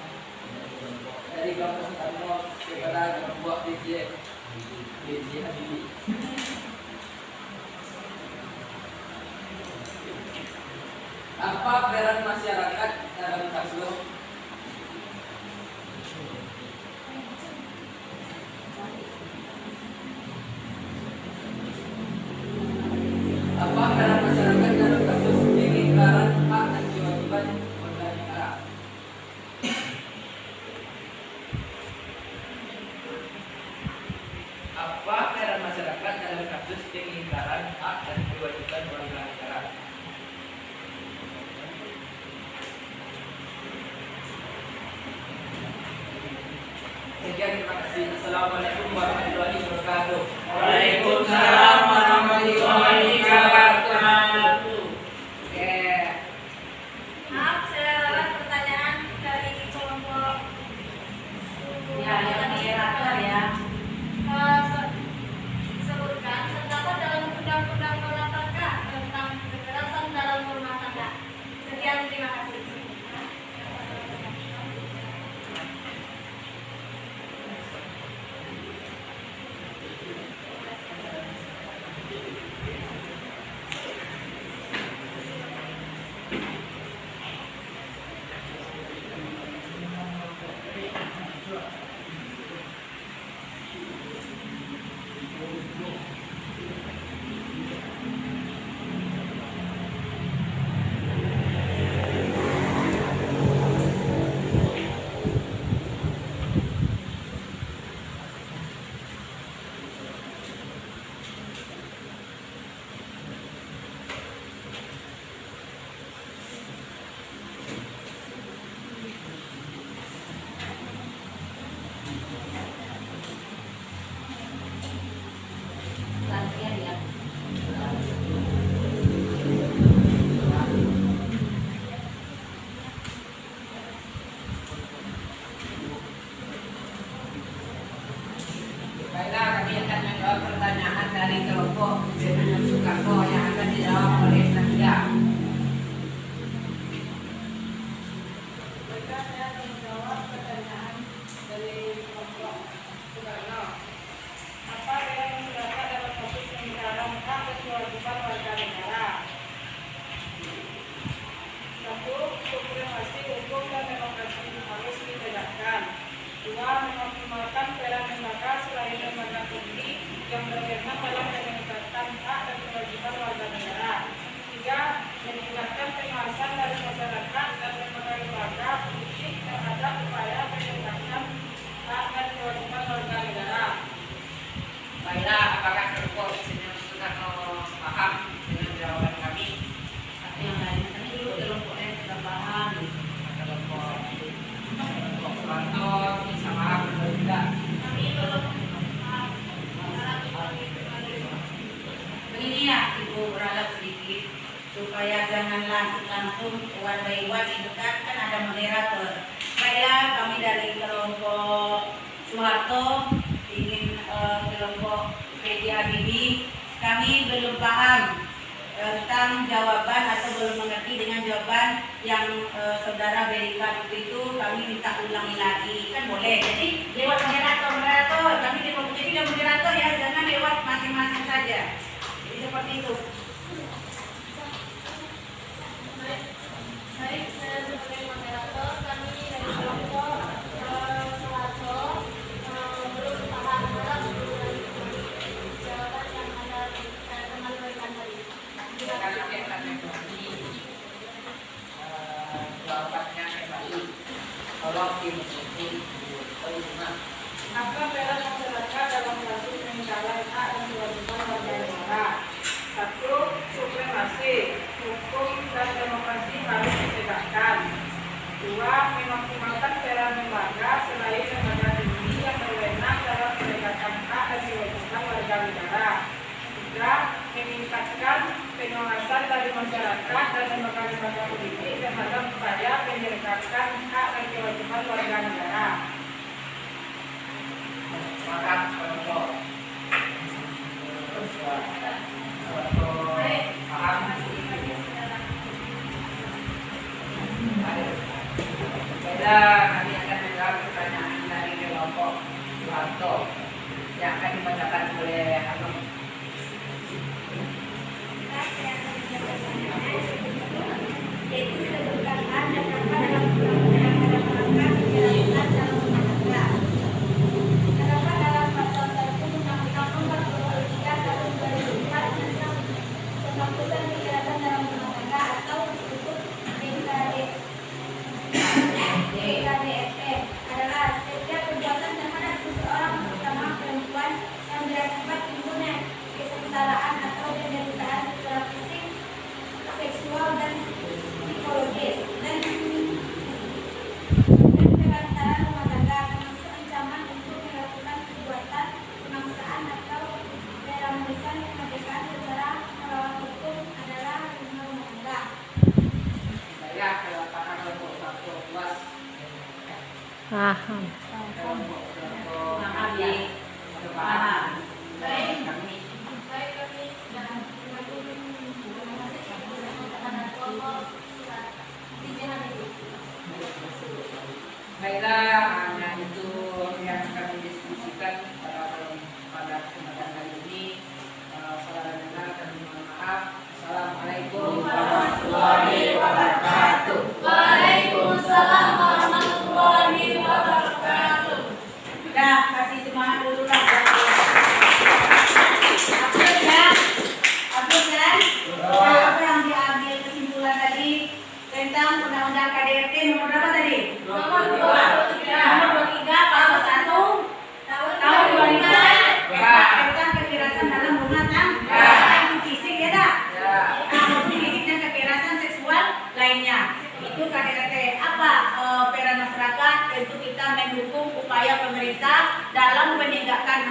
dari Bapak Soekarno kepada kelompok BJ Habibie. Apa peran masyarakat dalam kasus pengingkaran hak dan kewajiban warga negara? Apa peran masyarakat dalam kasus pengingkaran hak dan kewajiban warga negara? Sekian, terima kasih. Assalamualaikum warahmatullahi wabarakatuh. Waalaikumsalam warahmatullahi wabarakatuh. Maaf, saya ralat pertanyaan dari kelompok moderator ya. Sebutkan terdapat dalam Undang-Undang Nomor 4 tentang kekerasan dalam rumah tangga. Sekian, terima kasih. Baiklah, kami akan menjawab pertanyaan dari kelompok Jenderal Soekarno yang akan dijawab oleh Nadia. Baiklah, saya akan menjawab pertanyaan dari kelompok Soekarno. Apa peran masyarakat dalam kasus pengingkaran hak dan kewajiban warga negara? 1. Supremasi hukum dan demokrasi harus ditegakkan. 2. Memaksimalkan peran lembaga selain lembaga tinggi yang berwenang dalam menegakkan hak dan kewajiban warga negara. 3. Meningkatkan pengawasan dari masyarakat dan lembaga politik terhadap upaya menegakkan hak dan kewajiban warga negara. Baiklah, apakah kelompok Jenderal Soekarno paham dengan jawaban kami? Yang lain kami dulu kelompoknya sudah paham. Kelompok Soekarno bisa paham atau tidak? Kami belum paham. Begini ya, Ibu ralat sedikit supaya jangan langsung one by one itu kan ada moderator. Baiklah, kami dari kelompok Soeharto ingin kelompok PJ Habibie, kami belum paham tentang jawaban atau belum mengerti dengan jawaban yang saudara berikan itu, kami minta ulangi lagi, kan boleh. Jadi lewat moderator, kami di kelompok jadi moderator ya, jangan lewat masing-masing saja. Jadi seperti itu. Baik, saya sebagai moderator, kami dari kelompok Soeharto belum paham berat jawaban yang ada teman berikan tadi. Terima kasih kami jawabannya kembali. Tolong dimasuki perhitungan. Apa peran masyarakat dalam kasus pengingkaran hak dan kewajiban warga negara? 1. Supremasi hukum dan demokrasi harus ditegakkan. 2. Memaksimalkan peran lembaga selain lembaga tinggi yang berwenang dalam menegakkan hak dan kewajiban warga negara. 3. Meningkatkan pengawasan dari masyarakat dan lembaga-lembaga politik terhadap upaya menegakkan hak dan kewajiban warga negara. Makan kelompok paham? dibacakan oleh Hanum. Yaitu sebutkan dan apa dalam undang-undang dalam rangka penjelasan dalam rumah tangga. Terdapat dalam pasal 1 Undang-Undang Nomor 23 Tahun 2004 tentang penghapusan kekerasan dalam rumah tangga atau disebut DKDRP adalah setiap perbuatan terhadap seseorang terutama perempuan yang berakibat timbulnya kesengsaraan atau penderitaan secara fisik, seksual dan psikologis dan kelantaran rumah tangga termasuk ancaman untuk melakukan perbuatan pemaksaan atau merampunkan kemerdekaan secara melawan hukum adalah rumah tangga. Saya apakah kelompok satu luas Paham. kelompok kelompok Paham ya? paham. Baik. Kami Baik, kami sudah terima kasih kepada kelompok surat izin itu. baiklah, hanya itu yang kami diskusikan pada kesempatan kali ini. Salah dengar kami mohon maaf. Assalamualaikum warahmatullahi wabarakatuh. Waalaikumsalam warahmatullahi wabarakatuh. Udah, kasih semangat dulu lah. Hapus ya. Hapus kan? Nah, apa yang diambil kesimpulan tadi tentang Undang-Undang KDRT nomor berapa tadi? Nomor 23. Nomor 23 pasal 1 tahun 2004 tentang kekerasan dalam rumah tangga. Itu fisik ya dah? Ya. Maupun fisik dan kekerasan seksual lainnya. Itu KDRT. Apa peran masyarakat? Tentu kita mendukung upaya pemerintah dalam menegakkan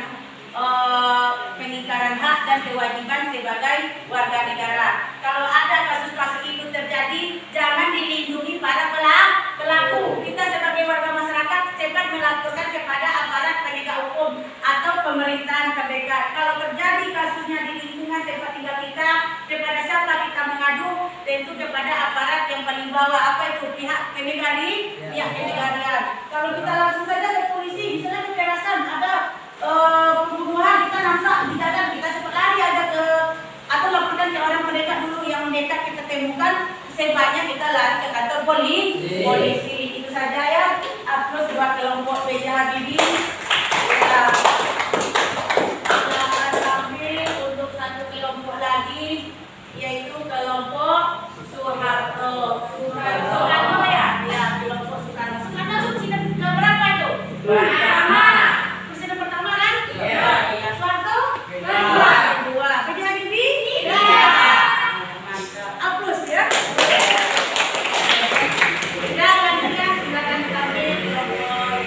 pengingkaran hak dan kewajiban sebagai warga negara. Kalau ada kasus-kasus itu terjadi, jangan dilindungi para pelaku. Kita sebagai warga masyarakat cepat melaporkan kepada aparat penegak hukum atau pemerintahan terdekat. Kalau terjadi kasusnya di lingkungan tempat tinggal kita, kepada siapa kita mengadu? Tentu kepada aparat yang paling bawah. Apa itu? Pihak kenegarian. Kalau kita langsung saja ke polisi, misalnya kekerasan, ada pembunuhan, kita nampak di jalan, kita cepat lari aja ke atau laporkan ke orang terdekat dulu, yang mendekat kita temukan, sebaiknya kita lari ke kantor polisi. Itu saja ya. Terus buat kelompok PJ Habibie ya, silakan ambil untuk satu kelompok lagi, yaitu kelompok Soeharto ya, kelompok Soekarno. Soekarno presiden keberapa itu? Pertama. Presiden pertama kan? Iya. Soeharto? Kedua. Kedua. PJ Habibie? Tiga. Mantap. Hapus ya. Sudah lanjutkan, silakan ambil kelompok.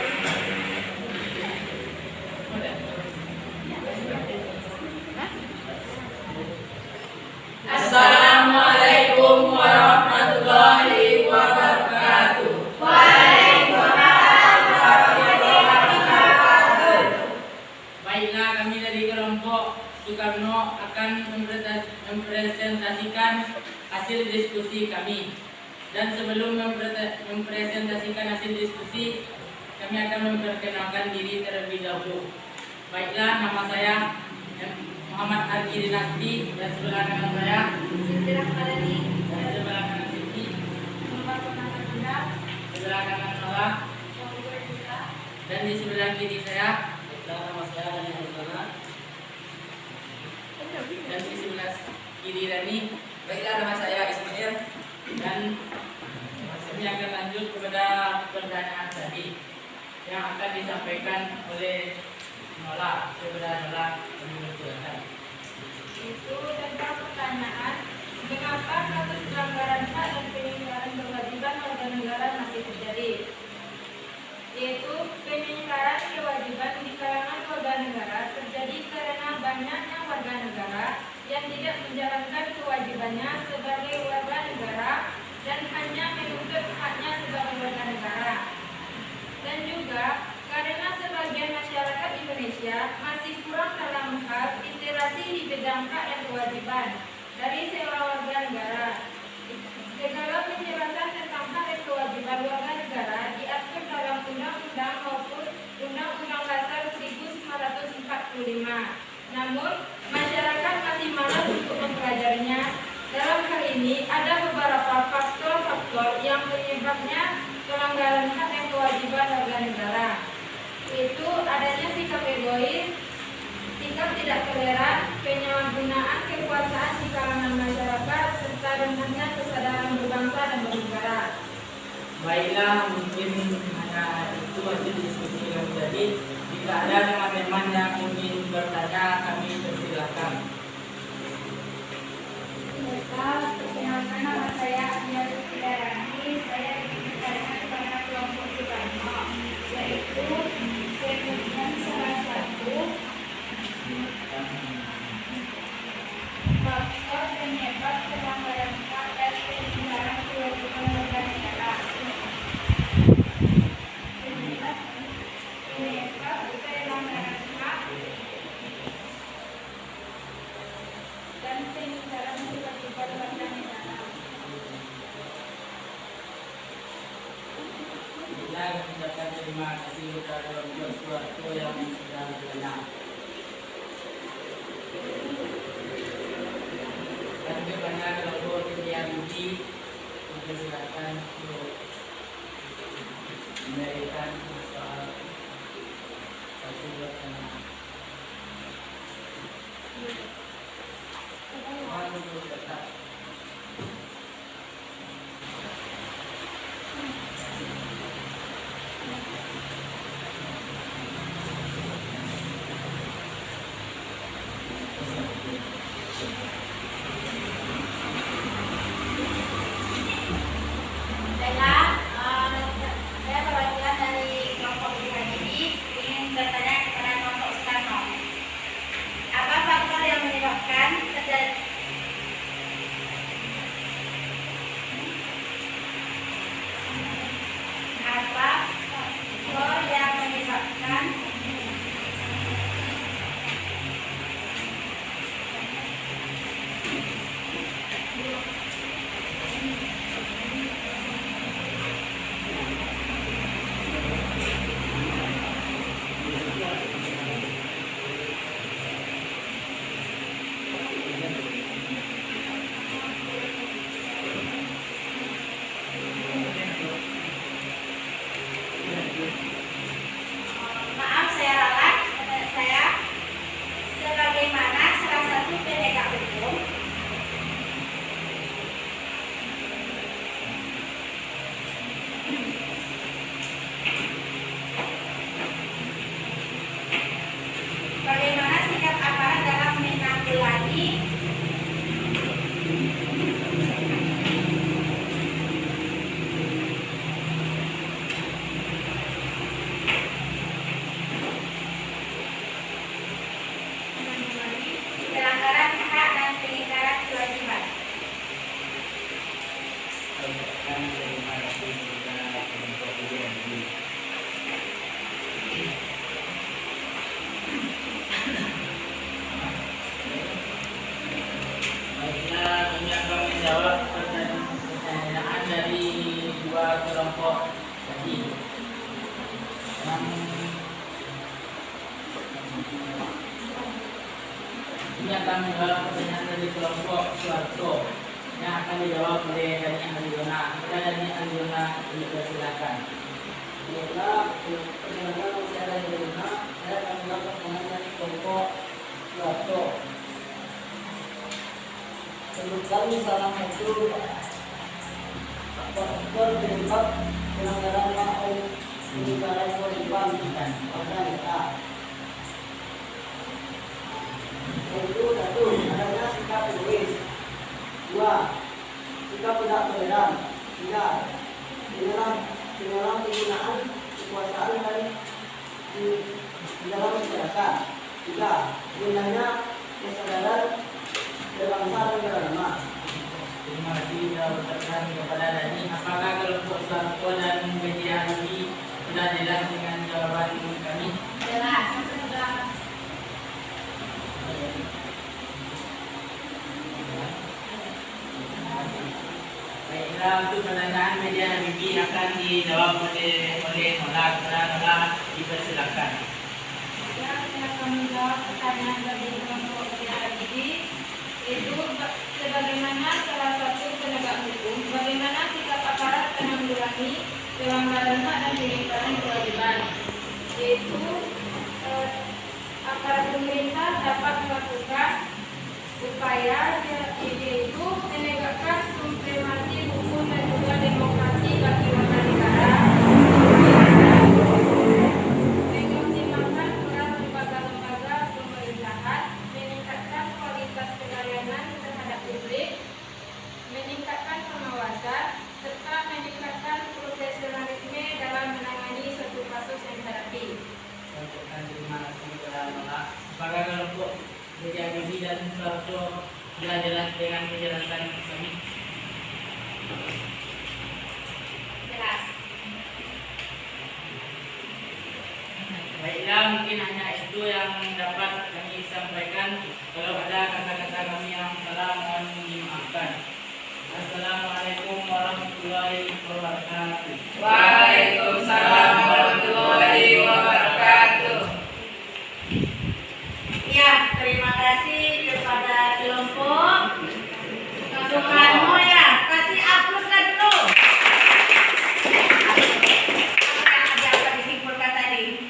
Assalamualaikum warahmatullahi wabarakatuh. Baiklah, kami dari kelompok Soekarno akan mempresentasikan hasil diskusi kami. Dan sebelum mempresentasikan hasil diskusi, kami akan memperkenalkan diri terlebih dahulu. Baiklah, nama saya Muhammad Arki Dinasti, dan sebelah kanan saya Sindira Madani. dan sebelah kanan Siti, Nomor penangan Anda. sebelah kanan Noah, Nomor 2. dan di sebelah kiri saya nama saya Dani Haritona, dan di sebelah kiri Rani. Baiklah, nama saya Ismail. Dan kami akan lanjut kepada pertanyaan tadi yang akan disampaikan oleh Nola. Kepada Nola, kami persilakan. Itu tentang pertanyaan, mengapa kasus pelanggaran hak dan pengingkaran kewajiban warga negara masih terjadi? Yaitu pengingkaran kewajiban di kalangan warga negara terjadi karena banyaknya warga negara yang tidak menjalankan kewajibannya sebagai warga negara dan hanya menuntut haknya sebagai warga negara. Dan juga karena sebagian masyarakat Indonesia masih kurang dalam hal literasi di bidang hak dan kewajiban dari seorang warga negara. Segala penjelasan tentang hak dan kewajiban warga negara diatur dalam undang-undang maupun Undang-Undang Dasar 1945 Namun, masyarakat masih malas untuk mempelajarinya. Dalam hal ini, ada beberapa faktor-faktor yang penyebabnya pelanggaran hak dan kewajiban warga negara, yaitu adanya sikap egois, sikap tidak toleran, penyalahgunaan kekuasaan di kalangan masyarakat, serta rendahnya kesadaran berbangsa dan bernegara. Baiklah, mungkin hanya itu hasil diskusi yang terjadi. Jika ada teman-teman yang ingin bertanya, kami persilahkan. Perkenalkan, nama saya Adia Sudarani. Saya bertanya kepada kelompok Soekarno, yaitu sebutkan salah satu faktor penyebab pelanggaran hak dan pelanggaran kewajiban warga negara. Penyebab pelanggaran hak dan pelanggaran kewajiban warga negara. Kita mengucapkan terima kasih kepada Bapak Suwarto yang sudah bertanya. Dan kepada kelompok yang Budi, silakan untuk memberikan soal satu pertanyaan. Mohon untuk tetap. Saya perwakilan dari kelompok ini ingin bertanya kepada kelompok Soekarno. Apa faktor yang menyebabkan terjadi Maaf, saya ralat. Saya sebagaimana salah satu penegak hukum, bagaimana sikap aparat dalam menanggulangi pelanggaran hak dan pelanggaran kewajiban. Kami terima kasih kepada kelompok yang Budi. Baiklah, kami akan menjawab pertanyaan dari dua kelompok tadi. Ini akan menjawab pertanyaan dari kelompok Suwarto yang akan dijawab oleh Dani Aliona. Kita Dani Aliona dipersilakan. Baiklah, perkenalkan saya Dani Aliona. Saya akan menjawab pertanyaan dari kelompok Suwarto. Sebutkan salah satu faktor penyebab pelanggaran hak dan pelanggaran kewajiban warga negara. Yaitu satu, adanya sikap egois. Dua, sikap tidak toleran. Tiga, penyalahgunaan kekuasaan dan di dalam masyarakat. Tiga, rendahnya kesadaran berbangsa dan beragama. Terima kasih sudah berkenan kepada Dani. Apakah kelompok Suwarto dan media ini sudah jelas dengan jawaban kami? Jelas. Baiklah, untuk pertanyaan media Habibie akan dijawab oleh Nola. Nola dipersilakan. Ya, menjawab pertanyaan dari kelompok PHDB, yaitu sebagaimana salah satu penegak hukum, bagaimana sikap aparat menanggulangi pelanggaran hak dan pelanggaran kewajiban, yaitu aparat pemerintah dapat melakukan upaya yaitu menegakkan supremasi hukum dan juga demokrasi bagi warga negara, mengoptimalkan peran lembaga-lembaga pemerintahan, meningkatkan kualitas pelayanan terhadap publik, meningkatkan pengawasan, serta meningkatkan profesionalisme dalam menangani suatu kasus yang dihadapi. Terima kasih kepada para kelompok PHDB dan Soeharto telah jelas dengan penjelasan kami. Jelas. Baiklah, mungkin hanya itu yang dapat kami sampaikan. Kalau ada kata-kata kami yang salah, mohon dimaafkan. Assalamualaikum warahmatullahi wabarakatuh. Waalaikumsalam warahmatullahi wabarakatuh. Ya, terima kasih kepada kelompok Soekarno ya. Kasih aplauslah dulu. Apa yang dapat disimpulkan tadi?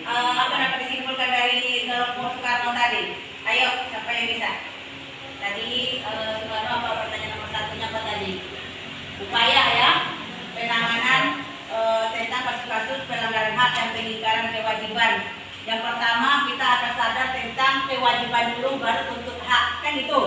Apa dapat disimpulkan dari kelompok Soekarno tadi? Ayo, siapa yang bisa? Tadi Soekarno apa pertanyaan nomor satunya apa tadi? Upaya ya, penanganan tentang kasus-kasus pelanggaran hak dan pengingkaran kewajiban. Yang pertama kita akan sadar tentang kewajiban dulu baru tuntut hak, kan itu.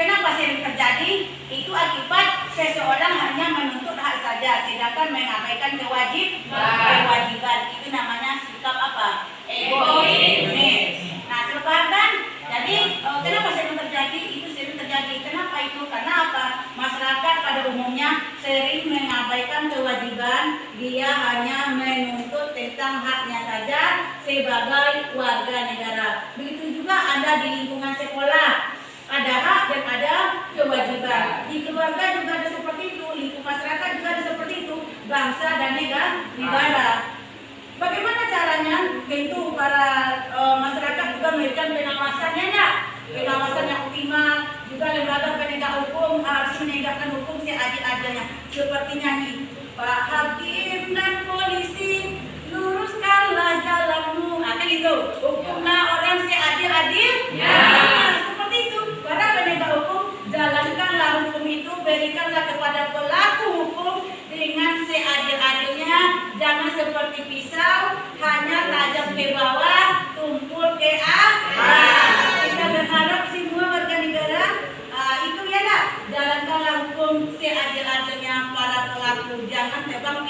Kenapa sering terjadi? Itu akibat seseorang hanya menuntut hak saja, sedangkan mengabaikan kewajiban. Itu namanya sikap apa? Egois. Nah, kan? Jadi kenapa sering terjadi? Itu sering terjadi. Kenapa itu? Karena apa? Masyarakat pada umumnya sering mengabaikan kewajiban. Dia hanya menuntut tentang haknya saja sebagai warga negara. Begitu juga ada di lingkungan sekolah. Ada hak dan ada kewajiban. Di keluarga juga ada seperti itu. Lingkup masyarakat juga ada seperti itu. Bangsa dan negara. Bagaimana caranya? Tentu para masyarakat juga memberikan pengawasannya ya. Pengawasan yang optimal. Juga lembaga penegak hukum harus menegakkan hukum seadil-adilnya. Sepertinya nih, Pak Hakim dan polisi, luruskanlah jalanmu. Nah, kan itu. Hukumlah orang seadil-adilnya. Nah, seperti itu. Para penegak hukum, jalankanlah hukum itu, berikanlah kepada pelaku hukum dengan seadil-adilnya. Jangan seperti pisau, hanya tajam ke bawah, tumpul ke atas. Kita berharap semua warga negara itu ya lah, jalankanlah hukum seadil-adilnya para pelaku, jangan tebang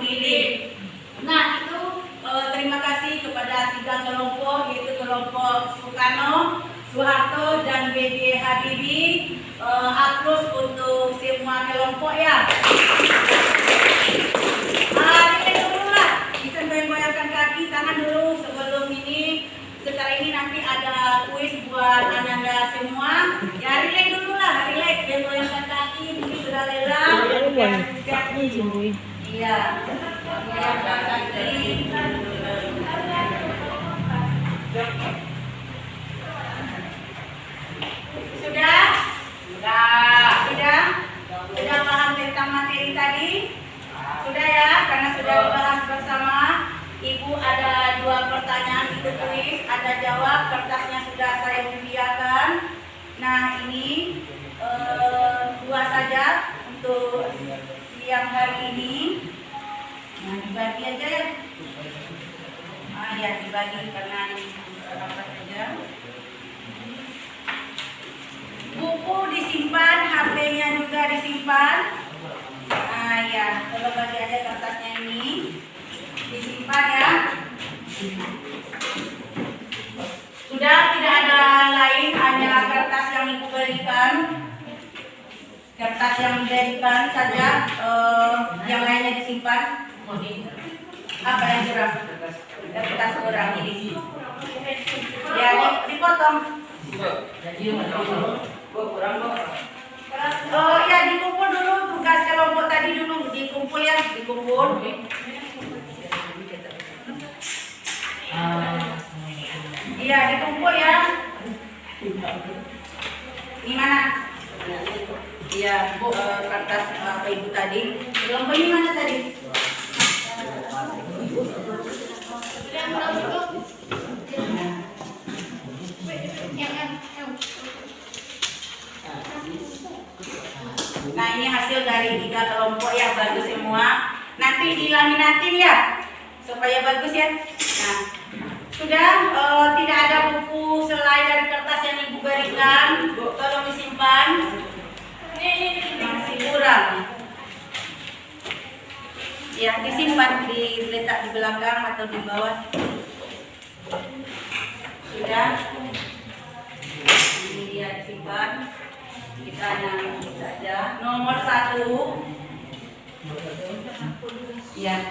pilih. Nah itu terima kasih kepada 3 kelompok, yaitu kelompok Soekarno, Soeharto dan B.J. Habibie. Aplaus untuk semua kelompok ya. Kita dulu lah, bisa goyangkan kaki, tangan dulu sebelum ini. Setelah ini nanti ada kuis buat Ananda semua. Ya relax dulu lah, relax. Dia goyangkan kaki, mungkin sudah lelah. Iya, goyangkan kaki. Sudah? Sudah paham tentang materi tadi? Sudah ya, karena sudah dibahas bersama. Ibu ada 2 pertanyaan itu tulis, ada jawab, kertasnya sudah saya sediakan. Nah ini 2 saja untuk siang hari ini. Nah dibagi aja ya. Ya dibagi karena ini apa saja. Buku disimpan, HP-nya juga disimpan. Nah ya, coba bagi aja kertasnya ini. Disimpan ya. Sudah tidak ada lain, hanya kertas yang ibu berikan. Kertas yang diberikan saja, yang lainnya disimpan. Apa yang kurang? Kertas kurang ini. Ya, dipotong. Ya dikumpul dulu, tugas kelompok tadi dulu dikumpul ya, dikumpul. Iya, ditumpuk ya. Gimana? Iya, Bu, kertas apa Ibu tadi? Kelompoknya mana tadi? Nah, ini hasil dari 3 kelompok ya, bagus semua. Nanti dilaminatin ya, supaya bagus ya. Nah, sudah tidak ada buku selain dari kertas yang Ibu berikan, tolong disimpan. Masih kurang. Ya, disimpan, diletak di belakang atau di bawah. Sudah. Ini dia disimpan. Kita nyanyi saja. Nomor 1. Ya.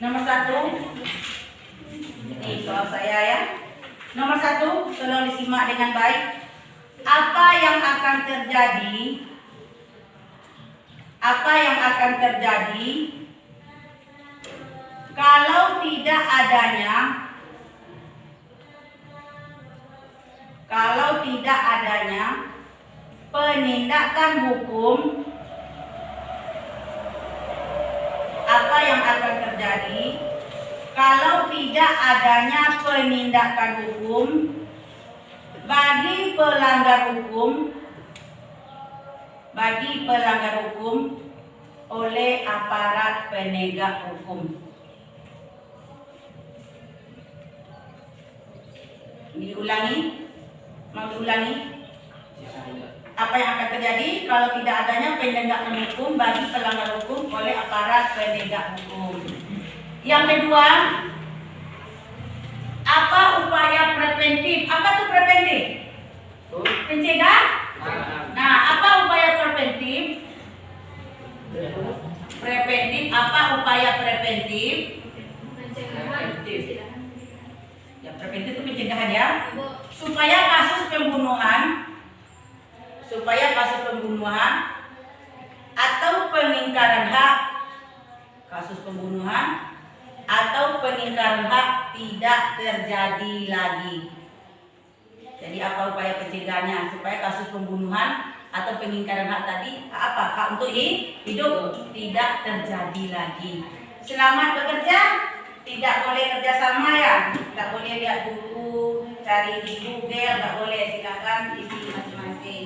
Nomor 1. Ini soal saya ya. Nomor 1, tolong disimak dengan baik. Apa yang akan terjadi? Apa yang akan terjadi kalau tidak adanya penindakan hukum? Apa yang akan terjadi kalau tidak adanya penindakan hukum bagi pelanggar hukum oleh aparat penegak hukum? Mau diulangi? Apa yang akan terjadi kalau tidak adanya penindakan hukum bagi pelanggar hukum oleh aparat penegak hukum? Yang kedua, apa upaya preventif? Apa itu preventif? Pencegah? Nah, apa upaya preventif? Apa upaya preventif? Ya, preventif itu pencegahan ya. Supaya kasus pembunuhan atau pengingkaran hak, tidak terjadi lagi. Jadi apa upaya pencegahannya? Supaya kasus pembunuhan atau pengingkaran hak tadi, hak untuk hidup tidak terjadi lagi. Selamat bekerja. Tidak boleh kerjasama ya. Tidak boleh lihat buku, cari di Google, tidak boleh. Silakan isi masing-masing.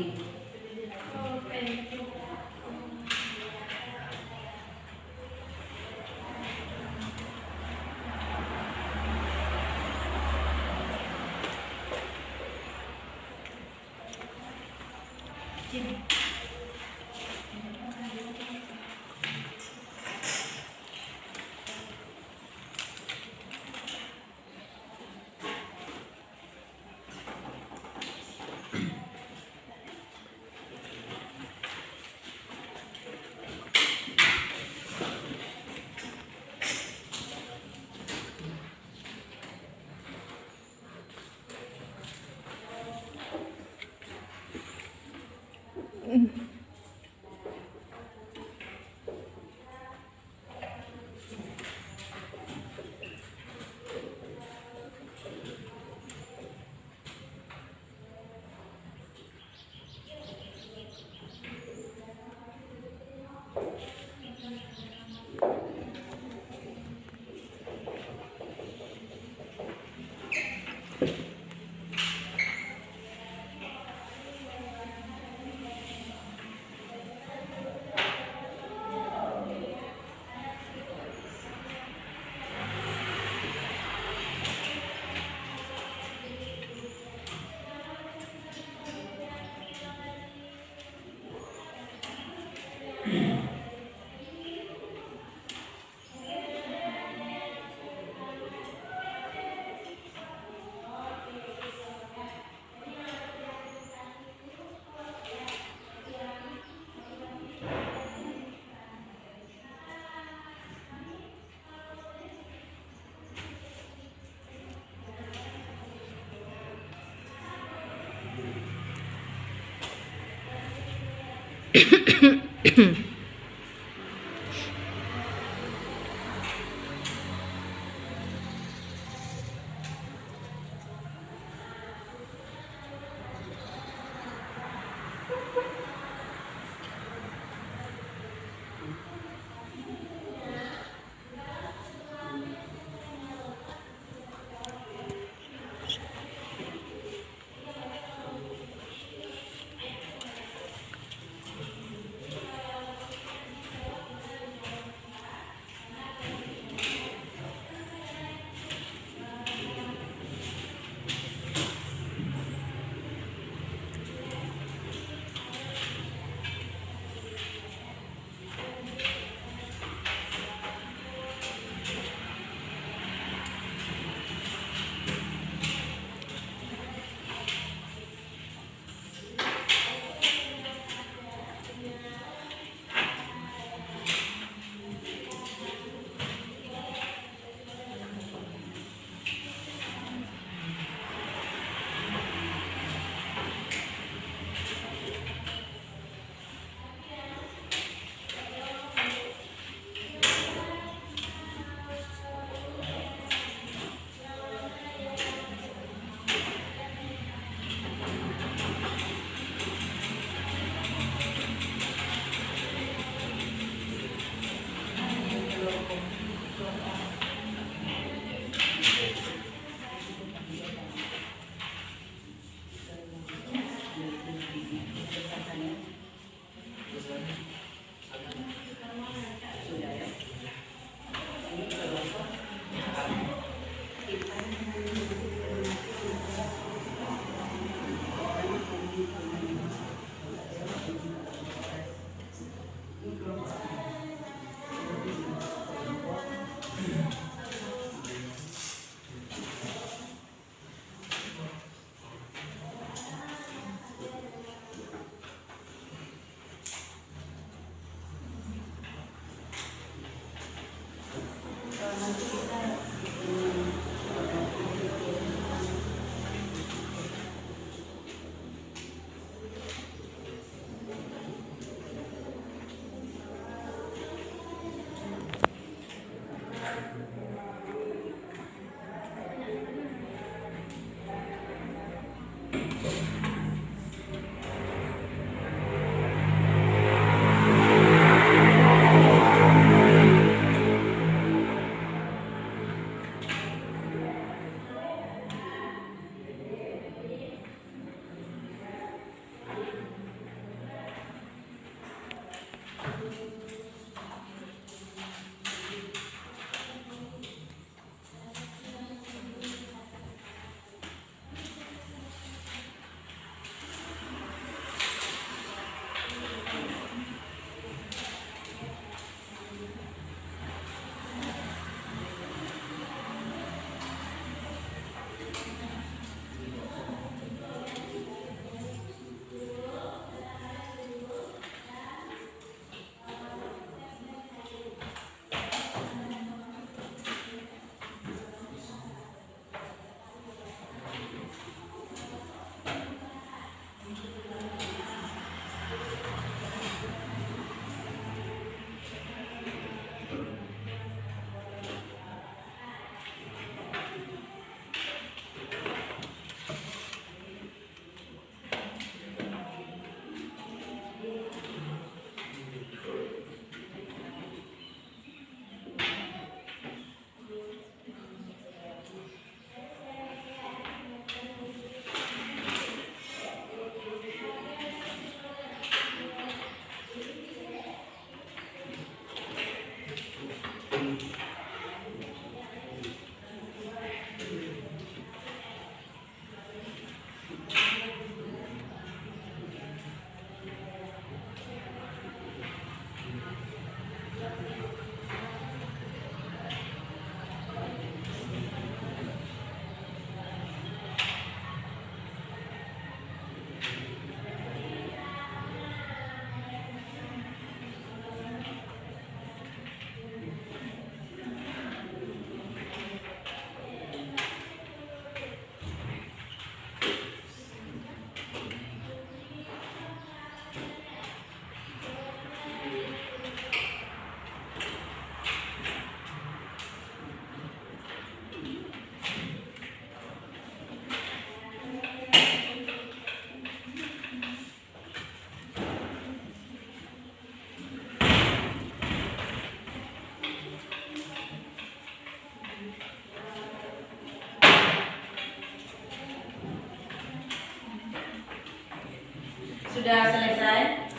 Sudah selesai?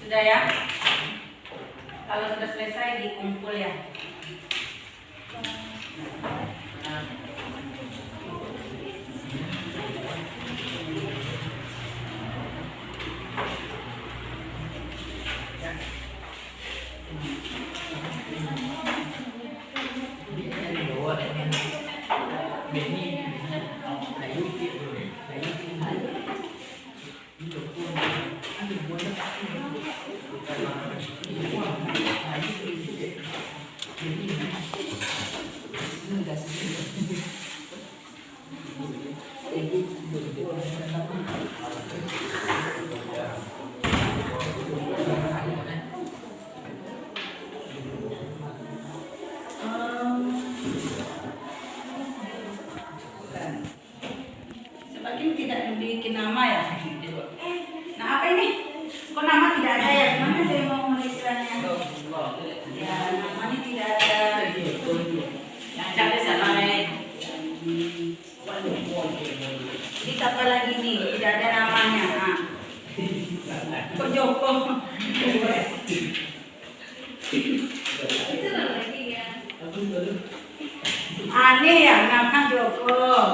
Sudah ya? Kalau sudah selesai dikumpul ya. Sebagian tidak dibikin nama ya. Nah apa ini? Kok nama tidak ada ya? Gimana saya mau menuliskannya? Ya namanya tidak ada. Yang capek sama Jadi apa lagi nih? Tidak ada namanya. Nah. Kok Joko? Itu lagi ya. Aneh ya, nama Joko.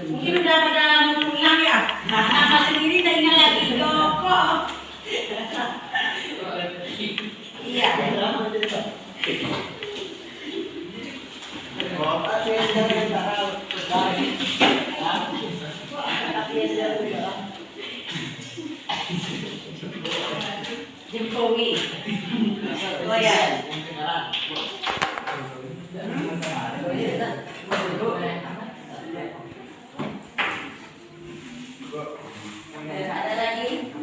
Mungkin udah pada mau pulang ya. Nama sendiri tak ingat lagi Joko. Iya. Jokowi. Oh ya. Ada lagi?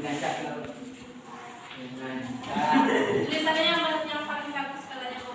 Tulisannya yang paling bagus kalanya Bu.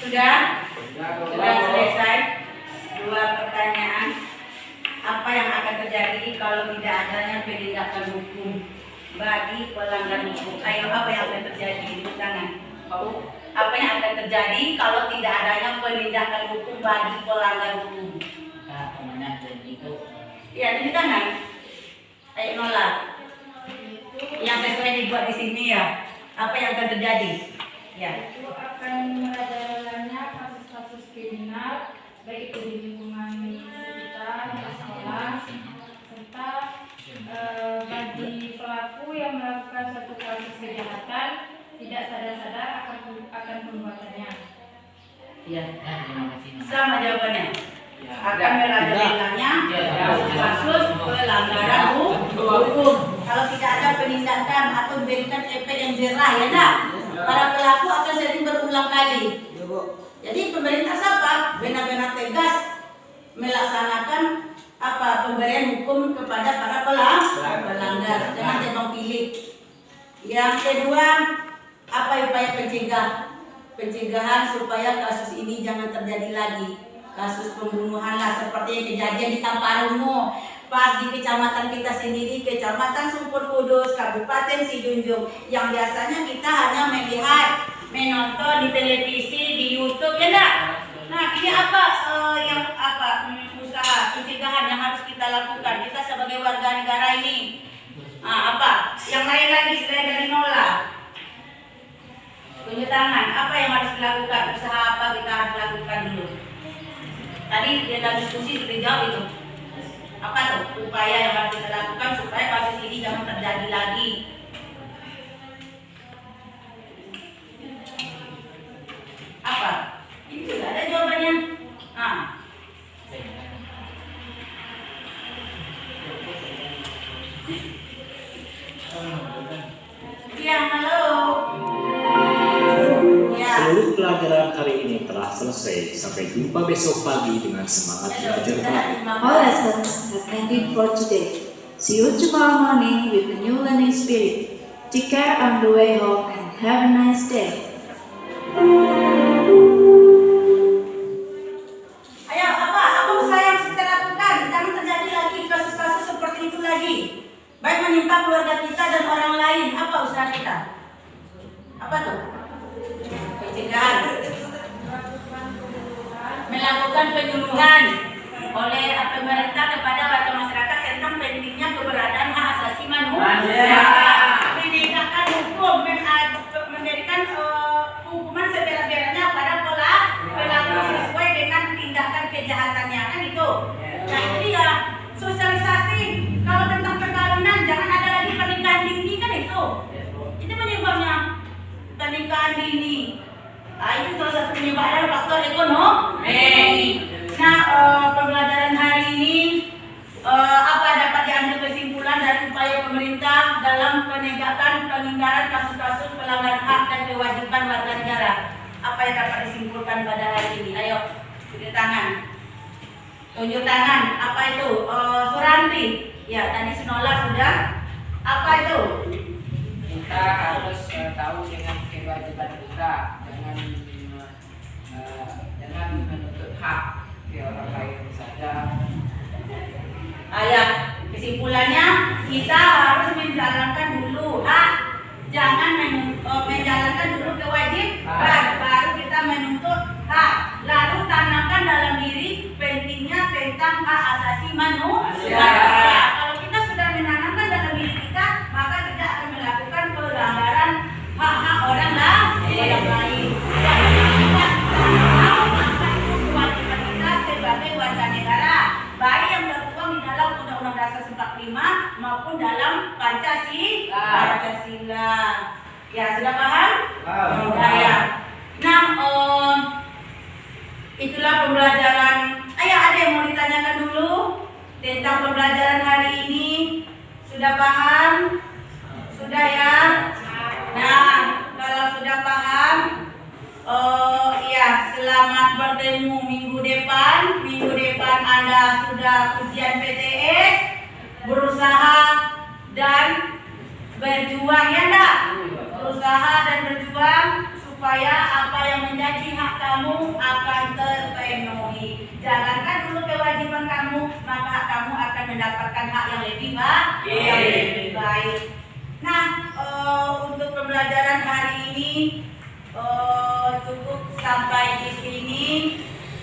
Sudah? Sudah selesai? Dua pertanyaan. Apa yang akan terjadi kalau tidak adanya penindakan hukum bagi pelanggar hukum? Ayo, apa yang akan terjadi? Di tangan. Apa yang akan terjadi kalau tidak adanya penindakan hukum bagi pelanggar hukum? Ya, di tangan. Ayo nolak. Yang sesuai dibuat di sini ya. Apa yang akan terjadi? Ya. Itu akan merajalanya kasus-kasus kriminal baik itu di lingkungan sekitar di sekolah serta bagi pelaku yang melakukan suatu kasus kejahatan tidak sadar-sadar akan perbuatannya. Ya. Sama jawabannya. Akan merajalanya kasus pelanggaran hukum. Kalau tidak ada penindakan atau diberikan efek yang jerah ya nak. Para pelaku akan sering berulang kali. Jadi pemerintah siapa? Benar-benar tegas melaksanakan pemberian hukum kepada para pelanggar. Jangan tebang pilih. Yang kedua, apa upaya pencegahan supaya kasus ini jangan terjadi lagi. Kasus pembunuhan lah seperti yang kejadian di Tamparumo. Pas di kecamatan kita sendiri, Kecamatan Sumpur Kudus, Kabupaten Sijunjung, yang biasanya kita hanya melihat, menonton di televisi, di YouTube, ya enggak? Nah, ini usaha pencegahan yang harus kita lakukan kita sebagai warga negara ini. Yang lain lagi selain dari nolak? Tunjuk tangan. Apa yang harus dilakukan? Usaha apa kita harus lakukan dulu? Tadi di dalam diskusi sudah jawab itu. Apa tuh upaya yang harus kita lakukan supaya kasus ini jangan terjadi lagi? Apa? Ini sudah ada jawabannya. Ya, halo. Ya. Seluruh pelajaran hari ini telah selesai. Sampai jumpa besok pagi dengan semangat belajar baru. All lessons have ended for today. See you tomorrow morning with a new learning spirit. Take care on the way home and Have a nice day. Ayo, apa usaha yang kita lakukan? Jangan terjadi lagi kasus-kasus seperti itu lagi. Baik menimpa keluarga kita dan orang lain. Apa usaha kita? Apa tuh? Pencegahan. Melakukan penyuluhan oleh pemerintah kepada warga masyarakat tentang pentingnya keberadaan hak asasi manusia. Menegakkan hukum, memberikan hukuman seberat-beratnya pada pelaku sesuai dengan tindakan kejahatannya, kan itu. Nah itu dia sosialisasi. Kalau tentang perkawinan jangan ada lagi pernikahan dini, kan itu. Itu penyebabnya pernikahan dini. Nah, itu salah satu penyebab faktor ekonomi. Nah, pembelajaran hari ini apa dapat diambil kesimpulan dari upaya pemerintah dalam penegakan pelanggaran kasus-kasus pelanggaran hak dan kewajiban warga negara? Apa yang dapat disimpulkan pada hari ini? Ayo, tunjuk tangan. Tunjuk tangan. Apa itu? Suranti. Ya, tadi Sinola sudah. Apa itu? Kita harus tahu dengan kewajiban kita, jangan menuntut hak ke orang lain saja. Ayat kesimpulannya kita harus menjalankan dulu hak, jangan menjalankan dulu kewajiban, baru kita menuntut hak. Lalu tanamkan dalam diri pentingnya tentang hak asasi manusia. Kalau kita sudah menanamkan dalam diri kita, maka tidak akan melakukan pelanggaran hak-hak orang lain. Kewajiban kita sebagai warga negara, baik yang tertuang di dalam Undang-Undang Dasar 45 maupun dalam Pancasila. Ya, sudah paham? Ya. Nah, itulah pembelajaran. Ayah, ada yang mau ditanyakan dulu tentang pembelajaran hari ini? Sudah paham? Sudah ya? Nah, kalau sudah paham, ya, selamat bertemu minggu depan. Minggu depan Anda sudah ujian PTS, berusaha dan berjuang, ya enggak? Berusaha dan berjuang supaya apa yang menjadi hak kamu akan terpenuhi. Jalankan dulu kewajiban kamu, maka kamu akan mendapatkan hak yang lebih baik. Nah, untuk pembelajaran hari ini cukup sampai di sini.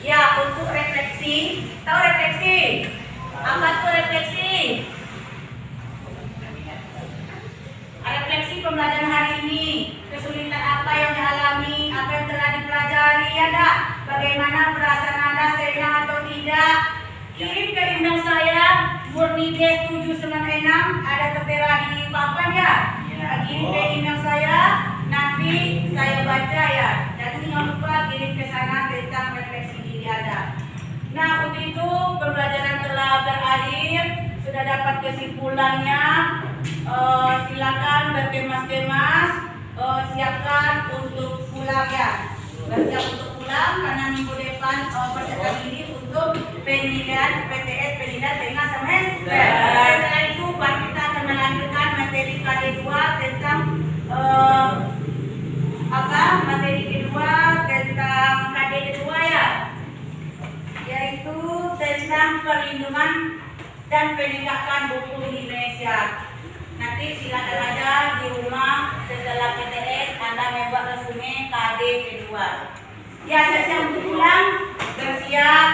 Ya, untuk refleksi, tahu refleksi? Apa itu refleksi? Refleksi pembelajaran hari ini, kesulitan apa yang dialami, apa yang telah dipelajari, ya enggak? Bagaimana perasaan Anda, senang atau tidak? Kirim ke email saya murnides796, ada tertera di papan ya. Kirim ke email saya, nanti saya baca ya. Jadi jangan lupa kirim ke sana tentang refleksi diri Anda. Nah, untuk itu pembelajaran telah berakhir, sudah dapat kesimpulannya. Silakan berkemas-kemas, siapkan untuk pulang ya. Bersiap untuk pulang karena minggu depan persiapan diri untuk penilaian PTS penilaian tengah semester. Setelah itu baru kita akan melanjutkan materi KD2 tentang materi kedua tentang KD kedua ya, yaitu tentang perlindungan dan penegakan hukum di Indonesia. Nanti silakan aja di rumah setelah PTS Anda membuat resume KD kedua. Ya, siap-siap untuk pulang, bersiap.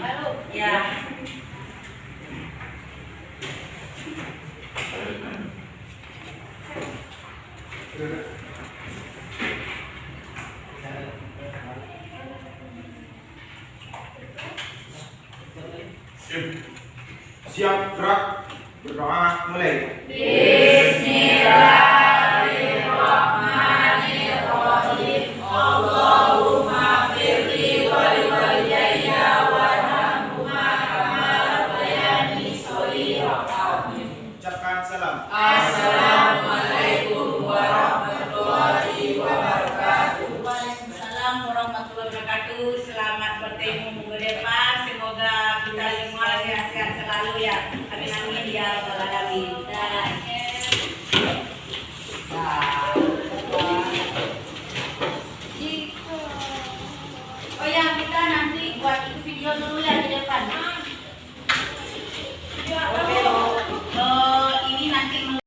Lalu ya. Siap, gerak, berdoa, mulai. Bismillahirrahmanirrahim. Allahumma firli wa liwalidayya warhamhuma kama rabbayani shaghira. Ucapkan salam. Assalamualaikum warahmatullahi wabarakatuh. Waalaikumsalam warahmatullahi wabarakatuh. Selamat bertemu minggu depan. Semoga kita semua sehat-sehat selalu ya. Amin amin ya rabbal alamin.